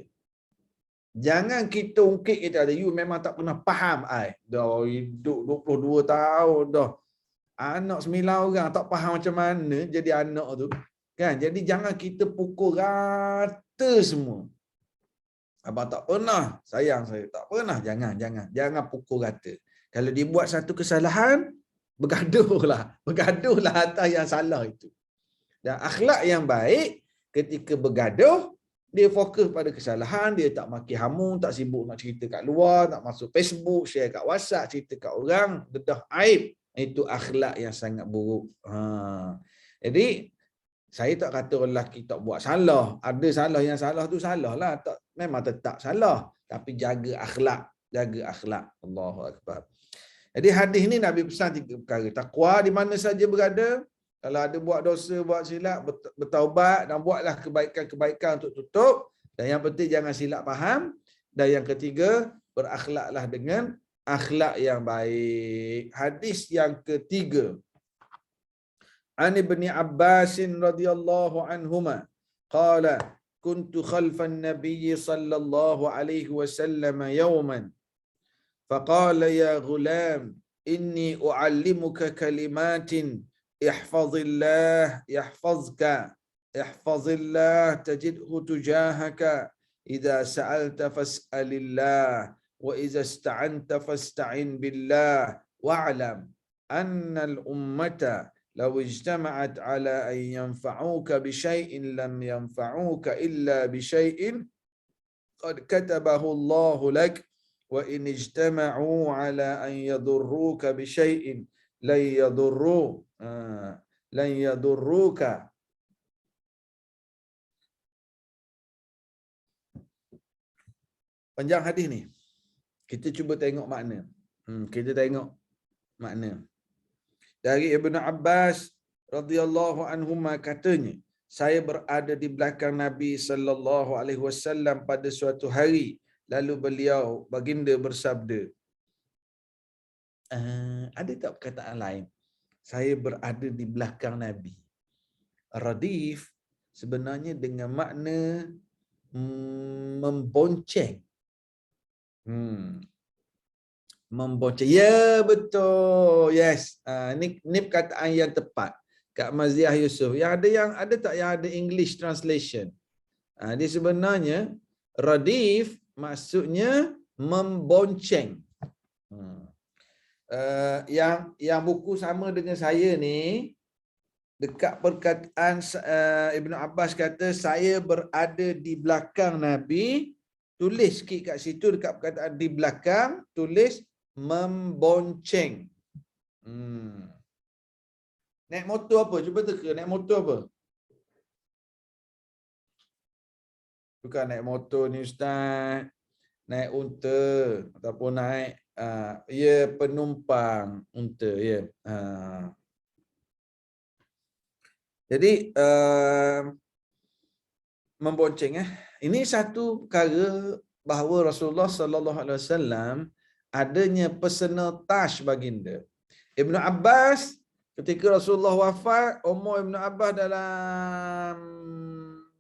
Jangan kita ungkit kita ada, you memang tak pernah faham I. Dah hidup 22 tahun dah. Anak 9 orang tak faham macam mana jadi anak tu. Kan? Jadi jangan kita pukul rata semua. Abang tak pernah sayang saya. Tak pernah. Jangan pukul rata. Kalau dia buat satu kesalahan, bergaduhlah. Bergaduhlah atas yang salah itu. Dan akhlak yang baik, ketika bergaduh, dia fokus pada kesalahan, dia tak maki hamu, tak sibuk nak cerita kat luar, nak masuk Facebook, share kat WhatsApp, cerita kat orang, dedah aib. Itu akhlak yang sangat buruk. Jadi, saya tak kata orang lelaki tak buat salah. Ada salah, yang salah tu salah lah. Tak, memang tetap salah. Tapi jaga akhlak. Jaga akhlak. Allahu Akbar. Jadi hadis ni Nabi pesan 3 perkara. Taqwa di mana saja berada. Kalau ada buat dosa, buat silap, bertaubat dan buatlah kebaikan-kebaikan untuk tutup. Dan yang penting jangan silap faham. Dan yang ketiga, berakhlaklah dengan akhlak yang baik. Hadis yang ketiga. An Ibni Abbas radhiyallahu anhuma qala kuntu khalfan nabiy sallallahu alaihi wasallam yawman faqala ya ghulam inni uallimuka kalimatin ihfazillah yahfazka ihfazillah tajidhu tujahaka idza sa'alta fas'alillah wa idza ista'anta fasta'in billah wa'lam anna al-ummata لو اجتمعت على أن ينفعوك بشيء لم ينفعوك إلا بشيء قد كتبه الله لك وإن اجتمعوا على أن يضروك بشيء لن يضروك Panjang hadis ni. Kita cuba tengok makna. Kita tengok makna. Dari Ibnu Abbas radhiyallahu anhuma katanya, saya berada di belakang Nabi sallallahu alaihi wasallam pada suatu hari, lalu beliau baginda bersabda. Ada tak perkataan lain? Saya berada di belakang Nabi. Radif sebenarnya dengan makna membonceng. Membonceng. Ya, betul. Yes. Ini perkataan yang tepat. Kak Maziah Yusof. Yang ada tak yang ada English translation? Dia sebenarnya radif maksudnya membonceng. Yang buku sama dengan saya ni, dekat perkataan Ibnu Abbas kata saya berada di belakang Nabi, tulis sikit kat situ dekat perkataan di belakang, tulis membonceng. Naik motor apa? Cuba teka naik motor apa? Bukan naik motor ni Ustaz. Naik unta ataupun naik penumpang unta ya. Jadi membonceng ini satu perkara bahawa Rasulullah sallallahu alaihi wasallam adanya personal touch baginda. Ibnu Abbas ketika Rasulullah wafat, umur Ibnu Abbas dalam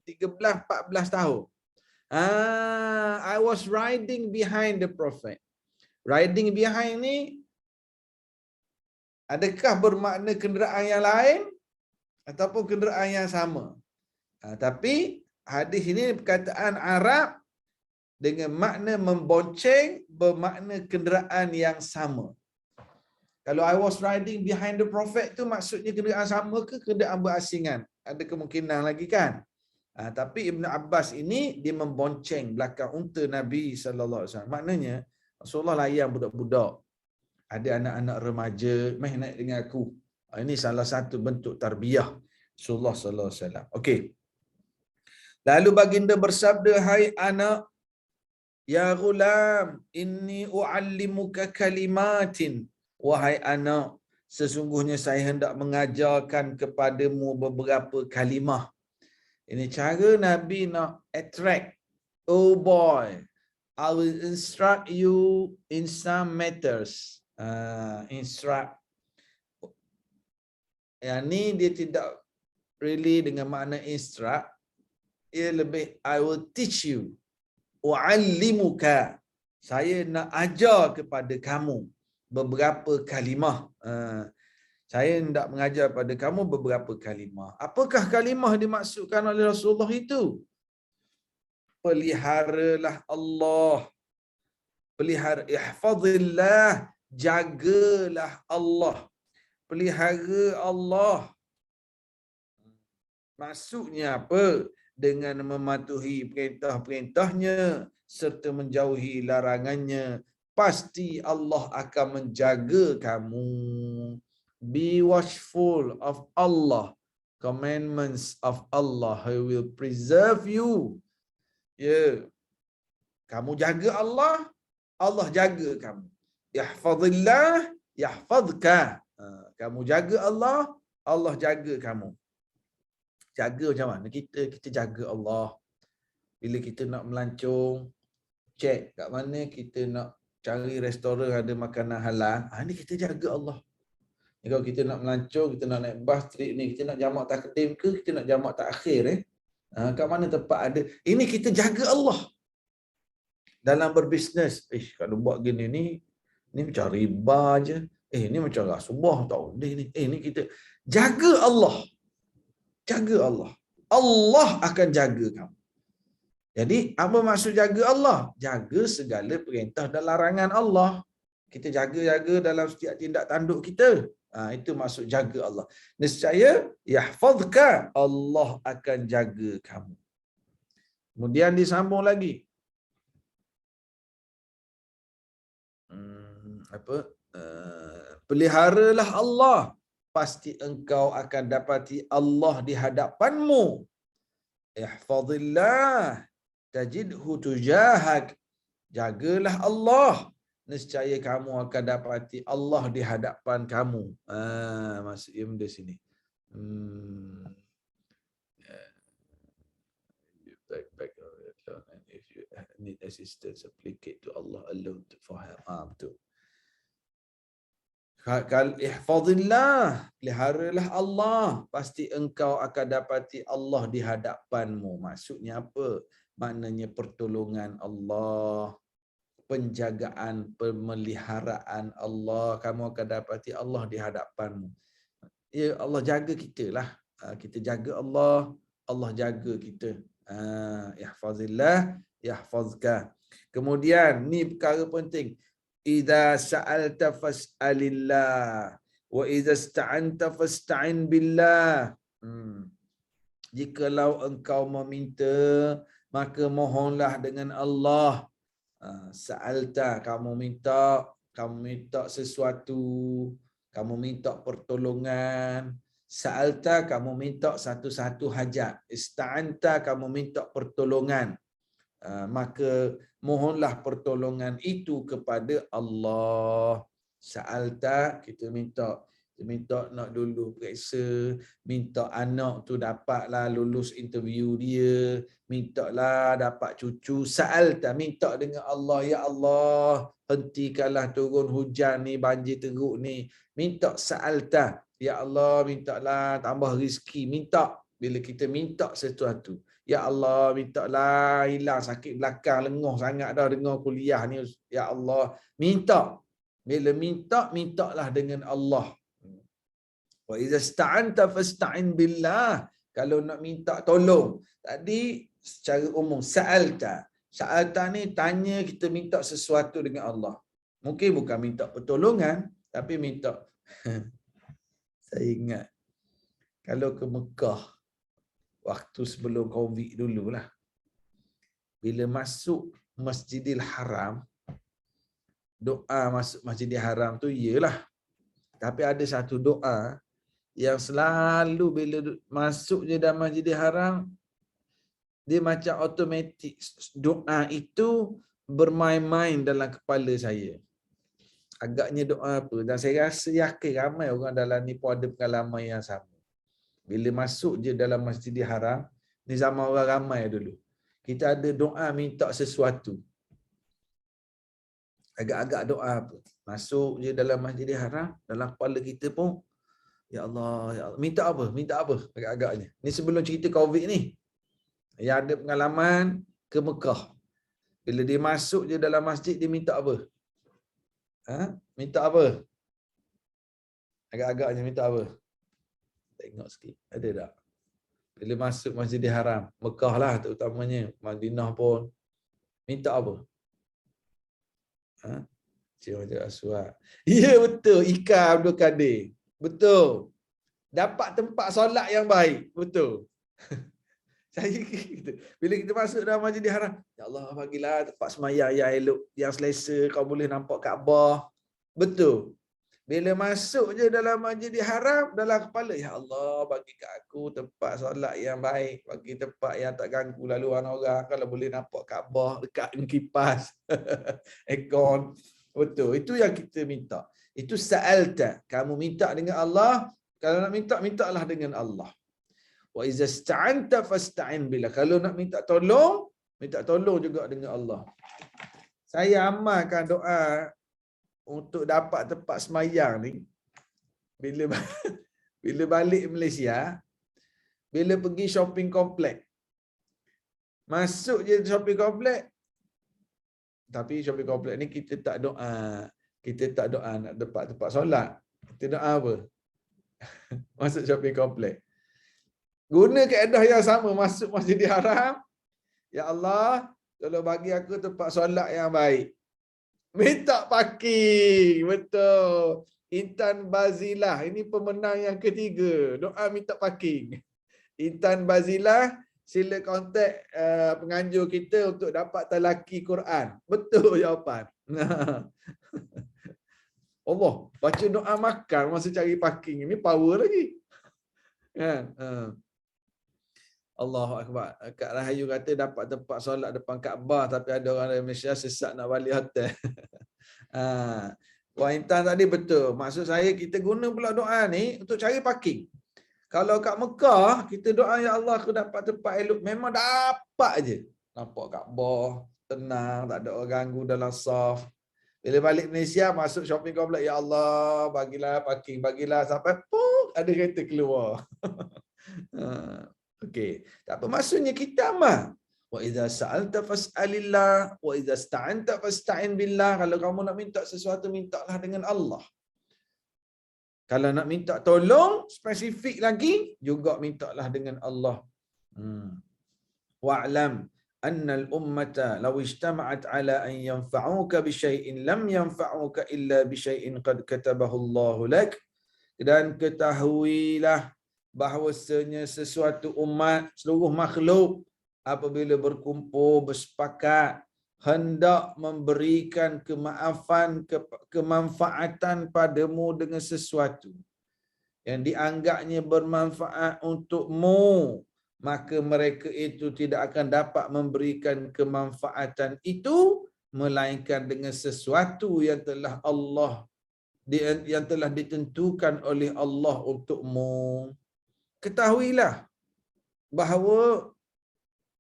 13-14 tahun. I was riding behind the Prophet. Riding behind ni adakah bermakna kenderaan yang lain ataupun kenderaan yang sama? Tapi hadis ini perkataan Arab dengan makna membonceng bermakna kenderaan yang sama. Kalau I was riding behind the Prophet tu maksudnya kenderaan sama ke kenderaan berasingan? Ada kemungkinan lagi kan? Tapi Ibn Abbas ini dia membonceng belakang unta Nabi sallallahu alaihi wasallam. Maknanya Rasulullah layan budak-budak. Ada anak-anak remaja, "Meh naik dengan aku." Ini salah satu bentuk tarbiyah Rasulullah sallallahu alaihi wasallam. Okey. Lalu baginda bersabda, "Hai anak, ya ghulam, inni uallimuka kalimatin." Wahai anak, sesungguhnya saya hendak mengajarkan kepadamu beberapa kalimah. Ini cara Nabi nak attract. "Oh boy, I will instruct you in some matters." Instruct. Yang ni dia tidak really dengan makna instruct. Ia lebih I will teach you. U'allimuka. Saya nak ajar kepada kamu beberapa kalimah. Saya hendak mengajar pada kamu beberapa kalimah. Apakah kalimah dimaksudkan oleh Rasulullah itu? Peliharalah Allah. Pelihara, ihfazillah, jagalah Allah. Pelihara Allah. Maksudnya apa? Dengan mematuhi perintah-perintahnya serta menjauhi larangannya, pasti Allah akan menjaga kamu. Be watchful of Allah, commandments of Allah. He will preserve you. Kamu jaga Allah, Allah jaga kamu. Yahfazillah, yahfazka. Kamu jaga Allah, Allah jaga kamu. Jaga macam mana? Kita jaga Allah. Bila kita nak melancong, cek kat mana kita nak cari restoran ada makanan halal. Ni kita jaga Allah. Kalau kita nak melancong, kita nak naik bas trip ni, kita nak jamak takdim ke, kita nak jamak takhir kat mana tempat ada. Ini kita jaga Allah. Dalam berbisnes, kalau buat gini ni macam riba je. Ni macam rasuah tau. Ni kita jaga Allah. Jaga Allah. Allah akan jaga kamu. Jadi, apa maksud jaga Allah? Jaga segala perintah dan larangan Allah. Kita jaga-jaga dalam setiap tindak tanduk kita. Itu maksud jaga Allah. Nescaya, yahfazka, Allah akan jaga kamu. Kemudian disambung lagi. Peliharalah Allah. Pasti engkau akan dapati Allah di hadapanmu. Ihfazillah tajidhu tujahak. Jagalah Allah, nescaya kamu akan dapati Allah di hadapan kamu. Maksudnya benda sini. If you need assistance, applicate to Allah alone for help. Betul. Ihfazillah, peliharalah Allah, pasti engkau akan dapati Allah di hadapanmu. Maksudnya apa? Maknanya pertolongan Allah, penjagaan, pemeliharaan Allah. Kamu akan dapati Allah di hadapanmu. ya Allah jaga kita lah. Kita jaga Allah, Allah jaga kita. Ihfazillah yahfazka. Kemudian ni perkara penting. Idza sa'alta fas'alillah wa idza ista'anta fasta'in billah. Jikalau engkau meminta, maka mohonlah dengan Allah. Sa'alta, kamu minta sesuatu, kamu minta pertolongan. Sa'alta, kamu minta satu-satu hajat. Ista'anta, kamu minta pertolongan. Maka mohonlah pertolongan itu kepada Allah. Sa'alta, kita minta nak dulu periksa, minta anak tu dapatlah lulus interview dia, mintalah dapat cucu. Sa'alta, minta dengan Allah, ya Allah, hentikanlah turun hujan ni, banjir teruk ni. Minta sa'alta, ya Allah, mintalah tambah rezeki. Minta, bila kita minta sesuatu, ya Allah, mintalah hilang sakit belakang, lenguh sangat dah dengar kuliah ni, ya Allah. Minta, bila mintalah dengan Allah. Wa idza sta'anta fasta'in billah. Kalau nak minta tolong, tadi secara umum sa'alta ni tanya, kita minta sesuatu dengan Allah. Mungkin bukan minta pertolongan, tapi minta. Saya ingat kalau ke Mekah waktu sebelum Covid dululah, bila masuk Masjidil Haram, doa masuk Masjidil Haram tu iyalah, tapi ada satu doa yang selalu bila masuk je dalam Masjidil Haram, dia macam automatik, doa itu bermain-main dalam kepala saya. Agaknya doa apa? Dan saya rasa yakin ramai orang dalam ni pun ada pengalaman yang sama. Bila masuk je dalam Masjidil Haram, ni zaman orang ramai dulu, kita ada doa minta sesuatu. Agak-agak doa apa? Masuk je dalam Masjidil Haram, dalam kepala kita pun, ya Allah, ya Allah, minta apa? Minta apa? Agak-agaknya. Ni sebelum cerita Covid ni. Yang ada pengalaman ke Mekah. Bila dia masuk je dalam masjid, dia minta apa? Minta apa? Agak-agaknya minta apa? Tengok sikit. Ada tak? Bila masuk Masjidil Haram, Mekah lah terutamanya, Madinah pun, minta apa? Cik Majid Aswad. Ya betul, Ika Abdul Kadir. Betul. Dapat tempat solat yang baik. Betul. Saya gitu. Bila kita masuk dalam Masjidil Haram, ya Allah bagilah tempat semayang yang elok, yang selesa, kau boleh nampak Kaabah. Betul. Bila masuk je dalam Masjidil Haram, dalam kepala, ya Allah bagi kat aku tempat solat yang baik, bagi tempat yang tak ganggu laluan orang, kalau boleh nampak Kaabah dekat kipas, aircon. Betul. Itu yang kita minta. Itu sa'alta. Kamu minta dengan Allah. Kalau nak minta, mintalah dengan Allah. Wa iza sta'anta fasta'in billah. Kalau nak minta tolong juga dengan Allah. Saya amalkan doa untuk dapat tempat semayang ni. Bila balik Malaysia, bila pergi shopping komplek. Masuk je shopping komplek. Tapi shopping komplek ni kita tak doa. Kita tak doa nak dapat tempat solat. Kita doa apa? Masuk shopping komplek. Guna kaedah yang sama, masuk Masjidil Haram. Ya Allah, tolong bagi aku tempat solat yang baik. Minta parking. Betul. Intan Bazilah. Ini pemenang yang ketiga. Doa minta parking. Intan Bazilah, sila kontak penganjur kita untuk dapat talaki Quran. Betul jawapan. Allah, baca doa makan masa cari parking. Ini power lagi. Kan? Allahu Akbar. Kak Rahayu kata dapat tempat solat depan Kaabah, tapi ada orang dari Malaysia sesat nak balik hotel. Wah, Intan tadi betul. Maksud saya kita guna pula doa ni untuk cari parking. Kalau kat Mekah, kita doa, ya Allah aku dapat tempat elok. Memang dapat je. Nampak Kaabah, tenang, tak ada orang ganggu dalam saf. Bila balik Malaysia, masuk shopping complex, ya Allah, bagilah parking, bagilah sampai puk, ada kereta keluar. Okey. Tak apa, maksudnya kita amal. Wa idza sa'alta fas'alillah wa idza sta'anta fasta'in billah. Kalau kamu nak minta sesuatu, mintalah dengan Allah. Kalau nak minta tolong, spesifik lagi, juga mintalah dengan Allah. Wa'lam annal ummata law ijtama'at ala an yanfa'uka bi syai'in lam yanfa'uka illa bi syai'in qad katabahu Allah lak. Dan ketahuilah bahawasanya sesuatu umat, seluruh makhluk apabila berkumpul bersepakat hendak memberikan kemaafan, kemanfaatan padamu dengan sesuatu yang dianggapnya bermanfaat untukmu, maka mereka itu tidak akan dapat memberikan kemanfaatan itu melainkan dengan sesuatu yang telah ditentukan oleh Allah untukmu. Ketahuilah bahawa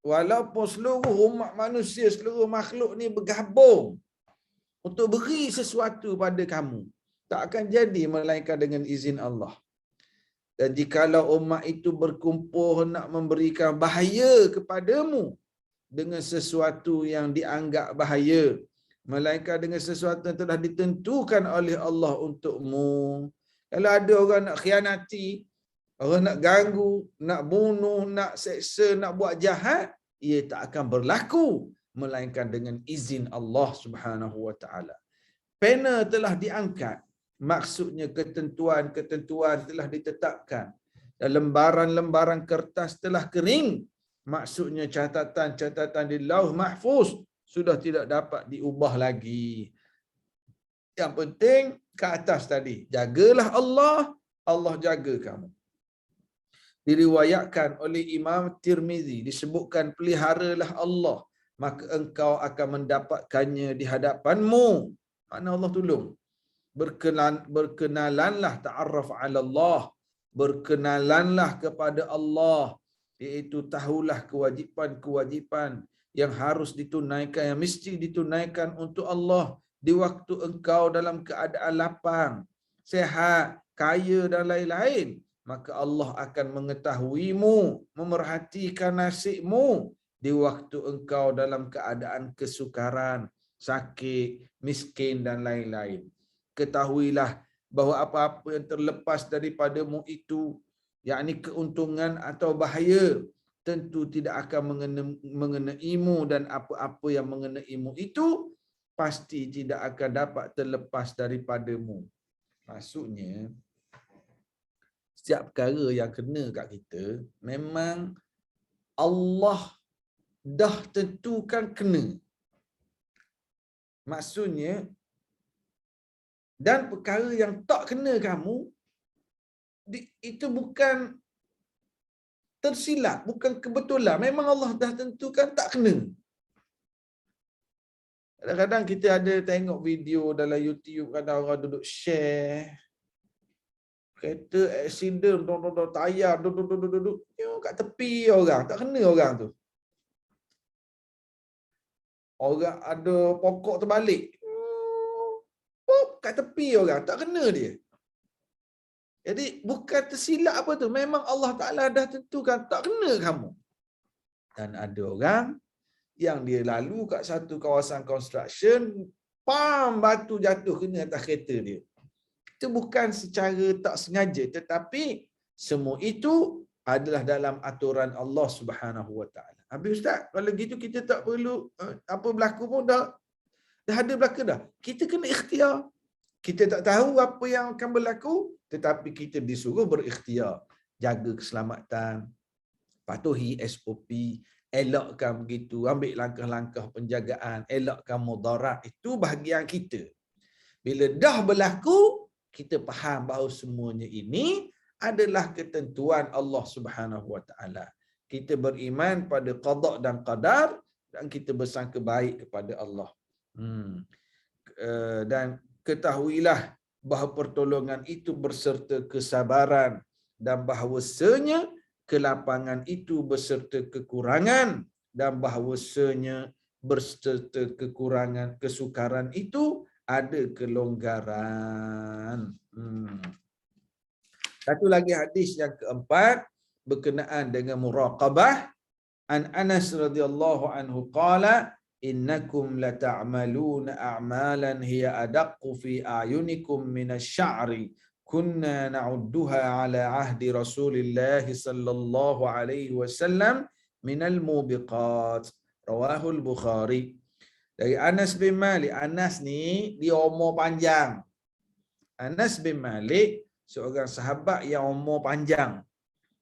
walaupun seluruh umat manusia, seluruh makhluk ni bergabung untuk beri sesuatu pada kamu, tak akan jadi melainkan dengan izin Allah. Dan jikalau umat itu berkumpul nak memberikan bahaya kepadamu dengan sesuatu yang dianggap bahaya, melainkan dengan sesuatu yang telah ditentukan oleh Allah untukmu. Kalau ada orang nak khianati, orang nak ganggu, nak bunuh, nak seksa, nak buat jahat, ia tak akan berlaku melainkan dengan izin Allah Subhanahu wa taala. Pena telah diangkat, maksudnya ketentuan-ketentuan telah ditetapkan. Dan lembaran-lembaran kertas telah kering, maksudnya catatan-catatan di Lauh Mahfuz sudah tidak dapat diubah lagi. Yang penting ke atas tadi, jagalah Allah, Allah jaga kamu. Diriwayatkan oleh Imam Tirmizi, disebutkan peliharalah Allah, maka engkau akan mendapatkannya di hadapanmu. Mana Allah tolong. Berkenalanlah, ta'arraf ala Allah, berkenalanlah kepada Allah, iaitu tahulah kewajipan-kewajipan yang harus ditunaikan, yang mesti ditunaikan untuk Allah di waktu engkau dalam keadaan lapang, sehat, kaya dan lain-lain. Maka Allah akan mengetahuimu, memerhatikan nasibmu di waktu engkau dalam keadaan kesukaran, sakit, miskin dan lain-lain. Ketahuilah bahawa apa-apa yang terlepas daripadamu itu, yakni keuntungan atau bahaya, tentu tidak akan mengenaimu, dan apa-apa yang mengenaimu itu pasti tidak akan dapat terlepas daripadamu. Maksudnya, setiap perkara yang kena kat kita, memang Allah dah tentukan kena. Maksudnya, dan perkara yang tak kena kamu, itu bukan tersilap, bukan kebetulan. Memang Allah dah tentukan tak kena. Kadang-kadang kita ada tengok video dalam YouTube, kadang orang duduk share, kereta accident, tayar, duduk kat tepi orang, tak kena orang tu. Orang ada pokok terbalik, kat tepi orang, tak kena dia. Jadi bukan tersilap apa tu, memang Allah Ta'ala dah tentukan tak kena kamu. Dan ada orang yang dia lalu kat satu kawasan construction, batu jatuh kena atas kereta dia. Itu bukan secara tak sengaja, tetapi semua itu adalah dalam aturan Allah Subhanahu Wa Ta'ala. Habis Ustaz, kalau gitu kita tak perlu apa berlaku pun dah ada berlaku dah. Kita kena ikhtiar. Kita tak tahu apa yang akan berlaku, tetapi kita disuruh berikhtiar. Jaga keselamatan, patuhi SOP, elakkan begitu, ambil langkah-langkah penjagaan, elakkan mudarat. Itu bahagian kita. Bila dah berlaku, kita faham bahawa semuanya ini adalah ketentuan Allah Subhanahu Wa Taala. Kita beriman pada qada dan qadar, dan kita bersangka baik kepada Allah. Dan ketahuilah bahawa pertolongan itu berserta kesabaran, dan bahawasanya kelapangan itu berserta kekurangan, dan bahawasanya berserta kekurangan kesukaran itu ada kelonggaran. Satu lagi hadis yang keempat berkenaan dengan muraqabah. An Anas radhiyallahu anhu qala, innakum lata'maluna a'malan hiya adaqqu fi a'yunikum minasy-sya'ri kunna na'udduha ala ahdi Rasulillah sallallahu alaihi wasallam minal mubiqat. Rawahul Bukhari. Dari Anas bin Malik. Anas ni dia umur panjang. Anas bin Malik seorang sahabat yang umur panjang.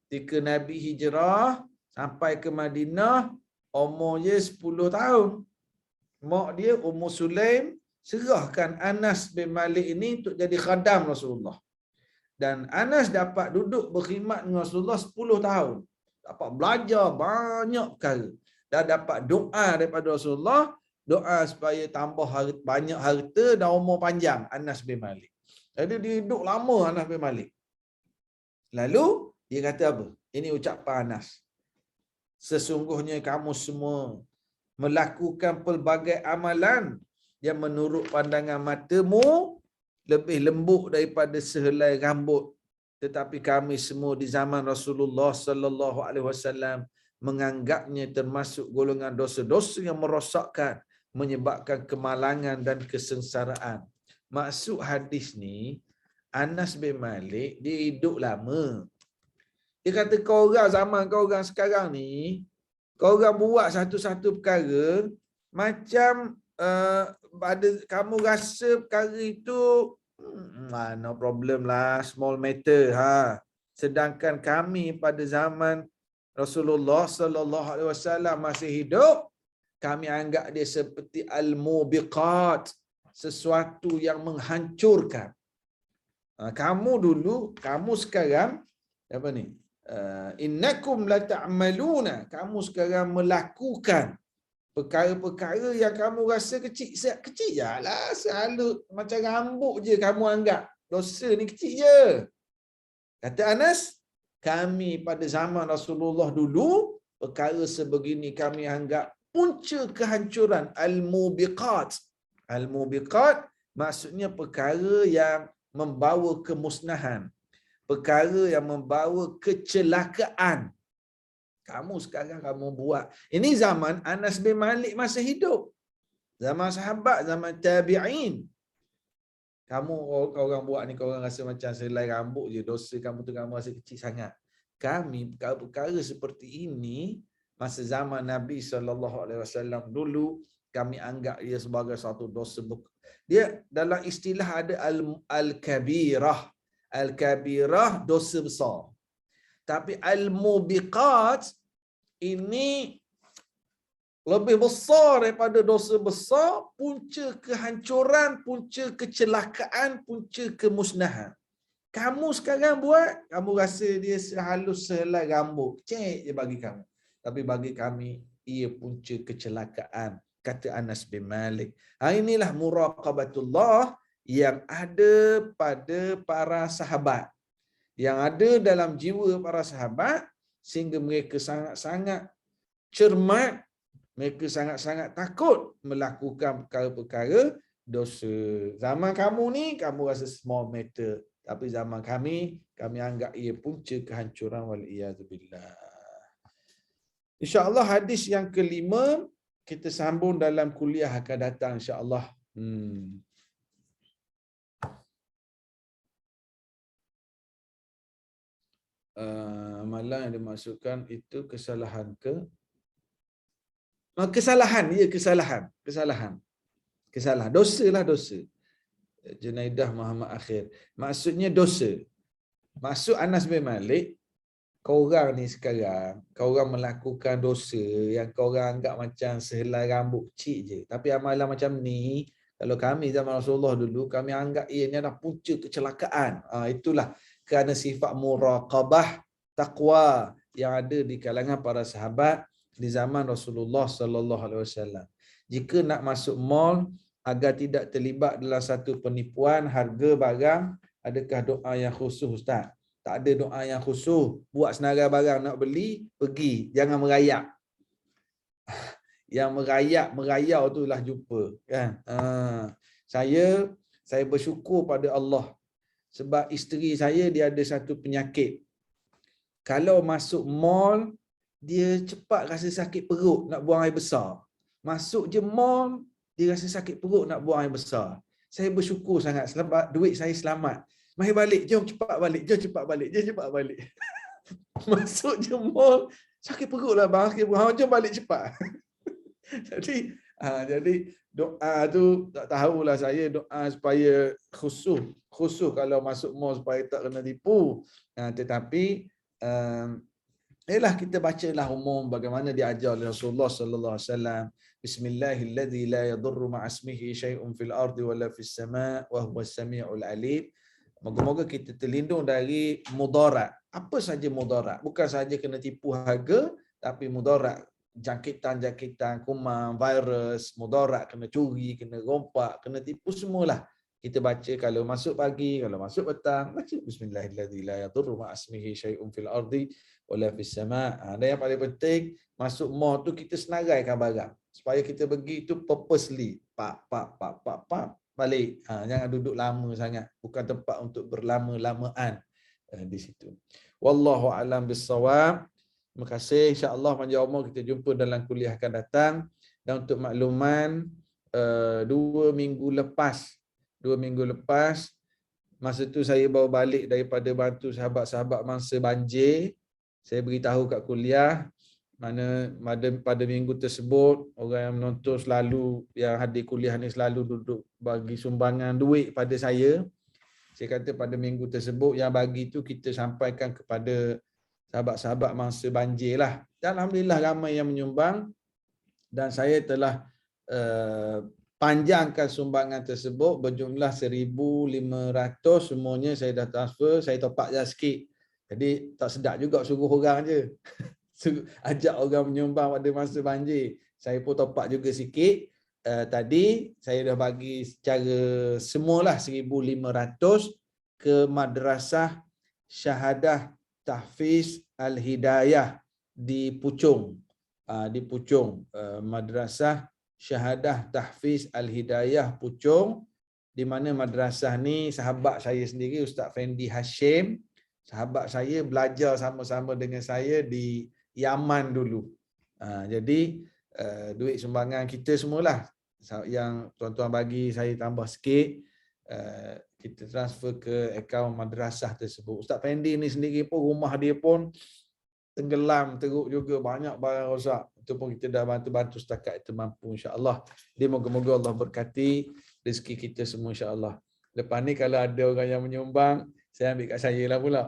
Ketika Nabi hijrah sampai ke Madinah, umurnya 10 tahun. Mak dia Ummu Sulaim serahkan Anas bin Malik ini untuk jadi khadam Rasulullah. Dan Anas dapat duduk berkhidmat dengan Rasulullah 10 tahun. Dapat belajar banyak perkara. Dan dapat doa daripada Rasulullah, doa supaya tambah banyak harta dan umur panjang Anas bin Malik. Jadi dia hidup lama Anas bin Malik. Lalu dia kata apa? Ini ucapan Anas. Sesungguhnya kamu semua melakukan pelbagai amalan yang menurut pandangan matamu lebih lembut daripada sehelai rambut. Tetapi kami semua di zaman Rasulullah sallallahu alaihi wasallam menganggapnya termasuk golongan dosa-dosa yang merosakkan, menyebabkan kemalangan dan kesengsaraan. Maksud hadis ni, Anas bin Malik dia hidup lama. Dia kata kau orang zaman kau orang sekarang ni, kau orang buat satu-satu perkara macam ada kamu rasa perkara itu no problem lah, small matter Sedangkan kami pada zaman Rasulullah sallallahu alaihi wasallam masih hidup, kami anggap dia seperti al-mubiqat, sesuatu yang menghancurkan. Kamu dulu, kamu sekarang apa ni? Innakum la ta'maluna, kamu sekarang melakukan perkara-perkara yang kamu rasa kecil. Kecil je lah, selalu macam rambut je kamu anggap dosa ni kecil je. Kata Anas, kami pada zaman Rasulullah dulu, perkara sebegini kami anggap punca kehancuran. Al-mubiqat. Al-mubiqat maksudnya perkara yang membawa kemusnahan. Perkara yang membawa kecelakaan. Kamu sekarang kamu buat. Ini zaman Anas bin Malik masih hidup. Zaman sahabat, zaman tabi'in. Kamu orang buat ni, kau orang rasa macam selai rambut je, dosa kamu tu kamu rasa kecil sangat. Kami perkara seperti ini masa zaman Nabi SAW dulu, kami anggap ia sebagai satu dosa. Dia dalam istilah ada al-kabirah. Al-kabirah dosa besar. Tapi al-mubiqat ini lebih besar daripada dosa besar, punca kehancuran, punca kecelakaan, punca kemusnahan. Kamu sekarang buat, kamu rasa dia sehalus sehelai rambut, cek je bagi kamu. Tapi bagi kami, ia punca kecelakaan, kata Anas bin Malik. Inilah muraqabatullah yang ada pada para sahabat, yang ada dalam jiwa para sahabat, sehingga mereka sangat-sangat cermat, mereka sangat-sangat takut melakukan perkara-perkara dosa. Zaman kamu ni, kamu rasa small matter. Tapi zaman kami anggap ia punca kehancuran, wal'iyadzubillah. InsyaAllah hadis yang kelima, kita sambung dalam kuliah akan datang insyaAllah. Amalan yang dimasukkan itu kesalahan ke? Kesalahan, ya kesalahan. Dosa lah dosa. Junaidah Muhammad Akhir. Maksudnya dosa. Maksud Anas bin Malik, kau orang ni sekarang, kau orang melakukan dosa yang kau orang anggap macam sehelai rambut kecil je. Tapi amalan macam ni, kalau kami zaman Rasulullah dulu, kami anggap ianya adalah punca kecelakaan. Itulah kerana sifat muraqabah, taqwa yang ada di kalangan para sahabat di zaman Rasulullah sallallahu alaihi wasallam. Jika nak masuk mall agar tidak terlibat dalam satu penipuan harga barang, adakah doa yang khusus Ustaz? Tak ada doa yang khusus. Buat senarai barang nak beli, pergi, jangan merayap. Yang merayau itulah jumpa, kan? Saya bersyukur pada Allah sebab isteri saya dia ada satu penyakit. Kalau masuk mall, dia cepat rasa sakit perut nak buang air besar. Masuk je mall, dia rasa sakit perut nak buang air besar. Saya bersyukur sangat sebab duit saya selamat. Mari balik, jom cepat balik, jom cepat balik, jom cepat balik. Masuk je mall, sakit perut lah bang, sakit perut. Jom balik cepat. Jadi doa tu tak tahulah saya doa supaya khusus kalau masuk mall supaya tak kena tipu. Tetapi ialah kita bacalah umum bagaimana diajar oleh Rasulullah sallallahu alaihi wasallam. Bismillahilladzi la yadurru ma'asmihi syai'un fil ardi wala fis sama' wa huwas samiul alim. Moga-moga kita terlindung dari mudarat. Apa saja mudarat? Bukan saja kena tipu harga, tapi mudarat jangkitan, kuman, virus, mudarat, kena curi, kena rompak, kena tipu semualah. Kita baca kalau masuk pagi, kalau masuk petang, baca bismillahirrahmanirrahim la yadurru ma'asmihi syai'un fil ardi wala fis sama'. Dan yang paling penting, masuk mall tu kita senaraikan barang supaya kita pergi tu purposely, pak balik. Jangan duduk lama sangat, bukan tempat untuk berlama-lamaan di situ. Wallahu a'lam bissawab. Terima kasih, insya-Allah panjang umur kita jumpa dalam kuliah akan datang. Dan untuk makluman, 2 minggu lepas masa tu saya baru balik daripada bantu sahabat-sahabat mangsa banjir. Saya beritahu kat kuliah pada minggu tersebut orang yang menonton selalu, yang hadir kuliah ni selalu duduk bagi sumbangan duit pada saya. Saya kata pada minggu tersebut yang bagi tu kita sampaikan kepada sahabat-sahabat mangsa banjir lah. Dan alhamdulillah ramai yang menyumbang dan saya telah panjangkan sumbangan tersebut berjumlah 1,500, semuanya saya dah transfer, saya top up je sikit. Jadi tak sedap juga suruh orang je. Ajak orang menyumbang pada masa banjir. Saya pun top up juga sikit. Tadi saya dah bagi secara semualah 1,500 ke Madrasah Syahadah Tahfiz Al-Hidayah di Puchong. Madrasah Syahadah Tahfiz Al-Hidayah Puchong, di mana madrasah ni sahabat saya sendiri Ustaz Fendi Hashim. Sahabat saya belajar sama-sama dengan saya di Yaman dulu. Jadi duit sumbangan kita semualah. Yang tuan-tuan bagi saya tambah sikit, kita transfer ke akaun madrasah tersebut. Ustaz Fendi ni sendiri pun rumah dia pun tenggelam teruk juga, banyak barang rosak. Itu pun kita dah bantu-bantu setakat itu mampu, insya-Allah. Dia moga-moga Allah berkati rezeki kita semua, insya-Allah. Lepas ni kalau ada orang yang menyumbang, saya ambil kat saya lah pula.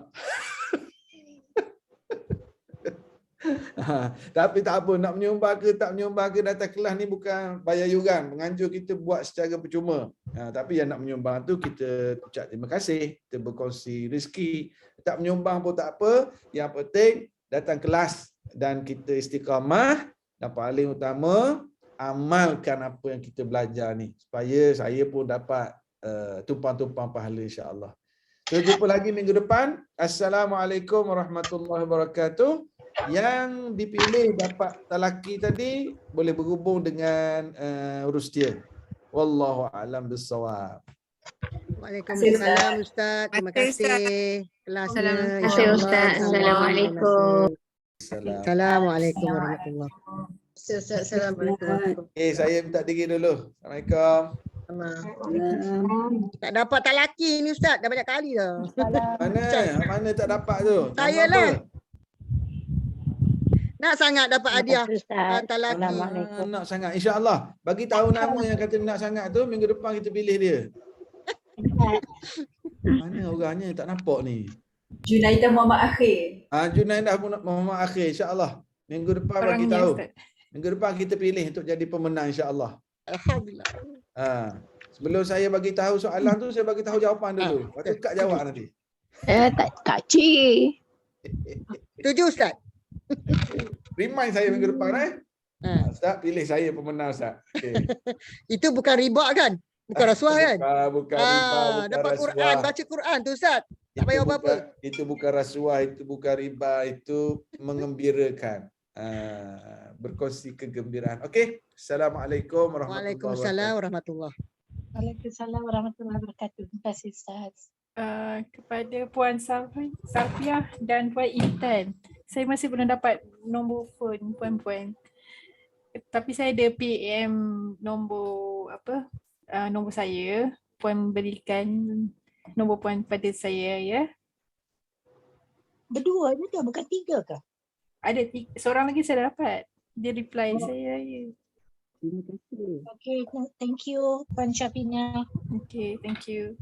Tapi tak apa, nak menyumbang ke tak menyumbang ke datang kelas ni bukan bayar yuran. Menganjur kita buat secara percuma. Tapi yang nak menyumbang tu kita ucap terima kasih, kita berkongsi rezeki. Tak menyumbang pun tak apa, yang penting datang kelas dan kita istiqamah, dan paling utama amalkan apa yang kita belajar ni supaya saya pun dapat tumpang-tumpang pahala, insya-Allah. So, jumpa lagi minggu depan. Assalamualaikum warahmatullahi wabarakatuh. Yang dipilih dapat talaki tadi boleh berhubung dengan Rustia. Wallahu a'lam bissawab. Waalaikumsalam Ustaz. Terima kasih kelasnya. Terima kasih Ustaz. Assalamualaikum. Assalamualaikum warahmatullahi wabarakatuh. Assalamualaikum. Saya minta diri dulu. Assalamualaikum. Tak dapat tak laki ni Ustaz, dah banyak kali dah. Mana tak dapat tu? Saya lah. Nak sangat dapat hadiah tak laki. Nak sangat, insya-Allah. Bagi tahu nama yang kata nak sangat tu, minggu depan kita pilih dia. Mana orangnya tak nampak ni? Junaidah Muhammad Akhir. Junaidah Muhammad Akhir, insya-Allah. Minggu depan bagi tahu. Minggu depan kita pilih untuk jadi pemenang, insya-Allah. Alhamdulillah. Sebelum saya bagi tahu soalan tu, saya bagi tahu jawapan dulu. Lepas tu Kak jawab nanti. Tak cik. Setuju Ustaz? Remind saya minggu depan Ustaz, pilih saya pemenang Ustaz. Okay. Itu bukan riba kan? Bukan rasuah kan? Bukan riba, bukan dapat rasuah. Quran, baca Quran tu Ustaz. Tak payah apa-apa. Itu bukan rasuah, itu bukan riba, itu mengembirakan. Berkongsi kegembiraan. Okey. Assalamualaikum warahmatullahi wabarakatuh. Waalaikumsalam warahmatullahi. Waalaikumsalam warahmatullahi wabarakatuh. Terima kasih Ustaz. Kepada Puan Safiah dan Puan Intan, saya masih belum dapat nombor phone puan-puan. Tapi saya ada PM nombor nombor saya. Puan berikan nombor puan pada saya ya. Berdua je ke? Bukan 3 ke? Ada seorang lagi saya dah dapat. Dia reply saya ya. Okay, thank you Puan Syafina. Okay, thank you.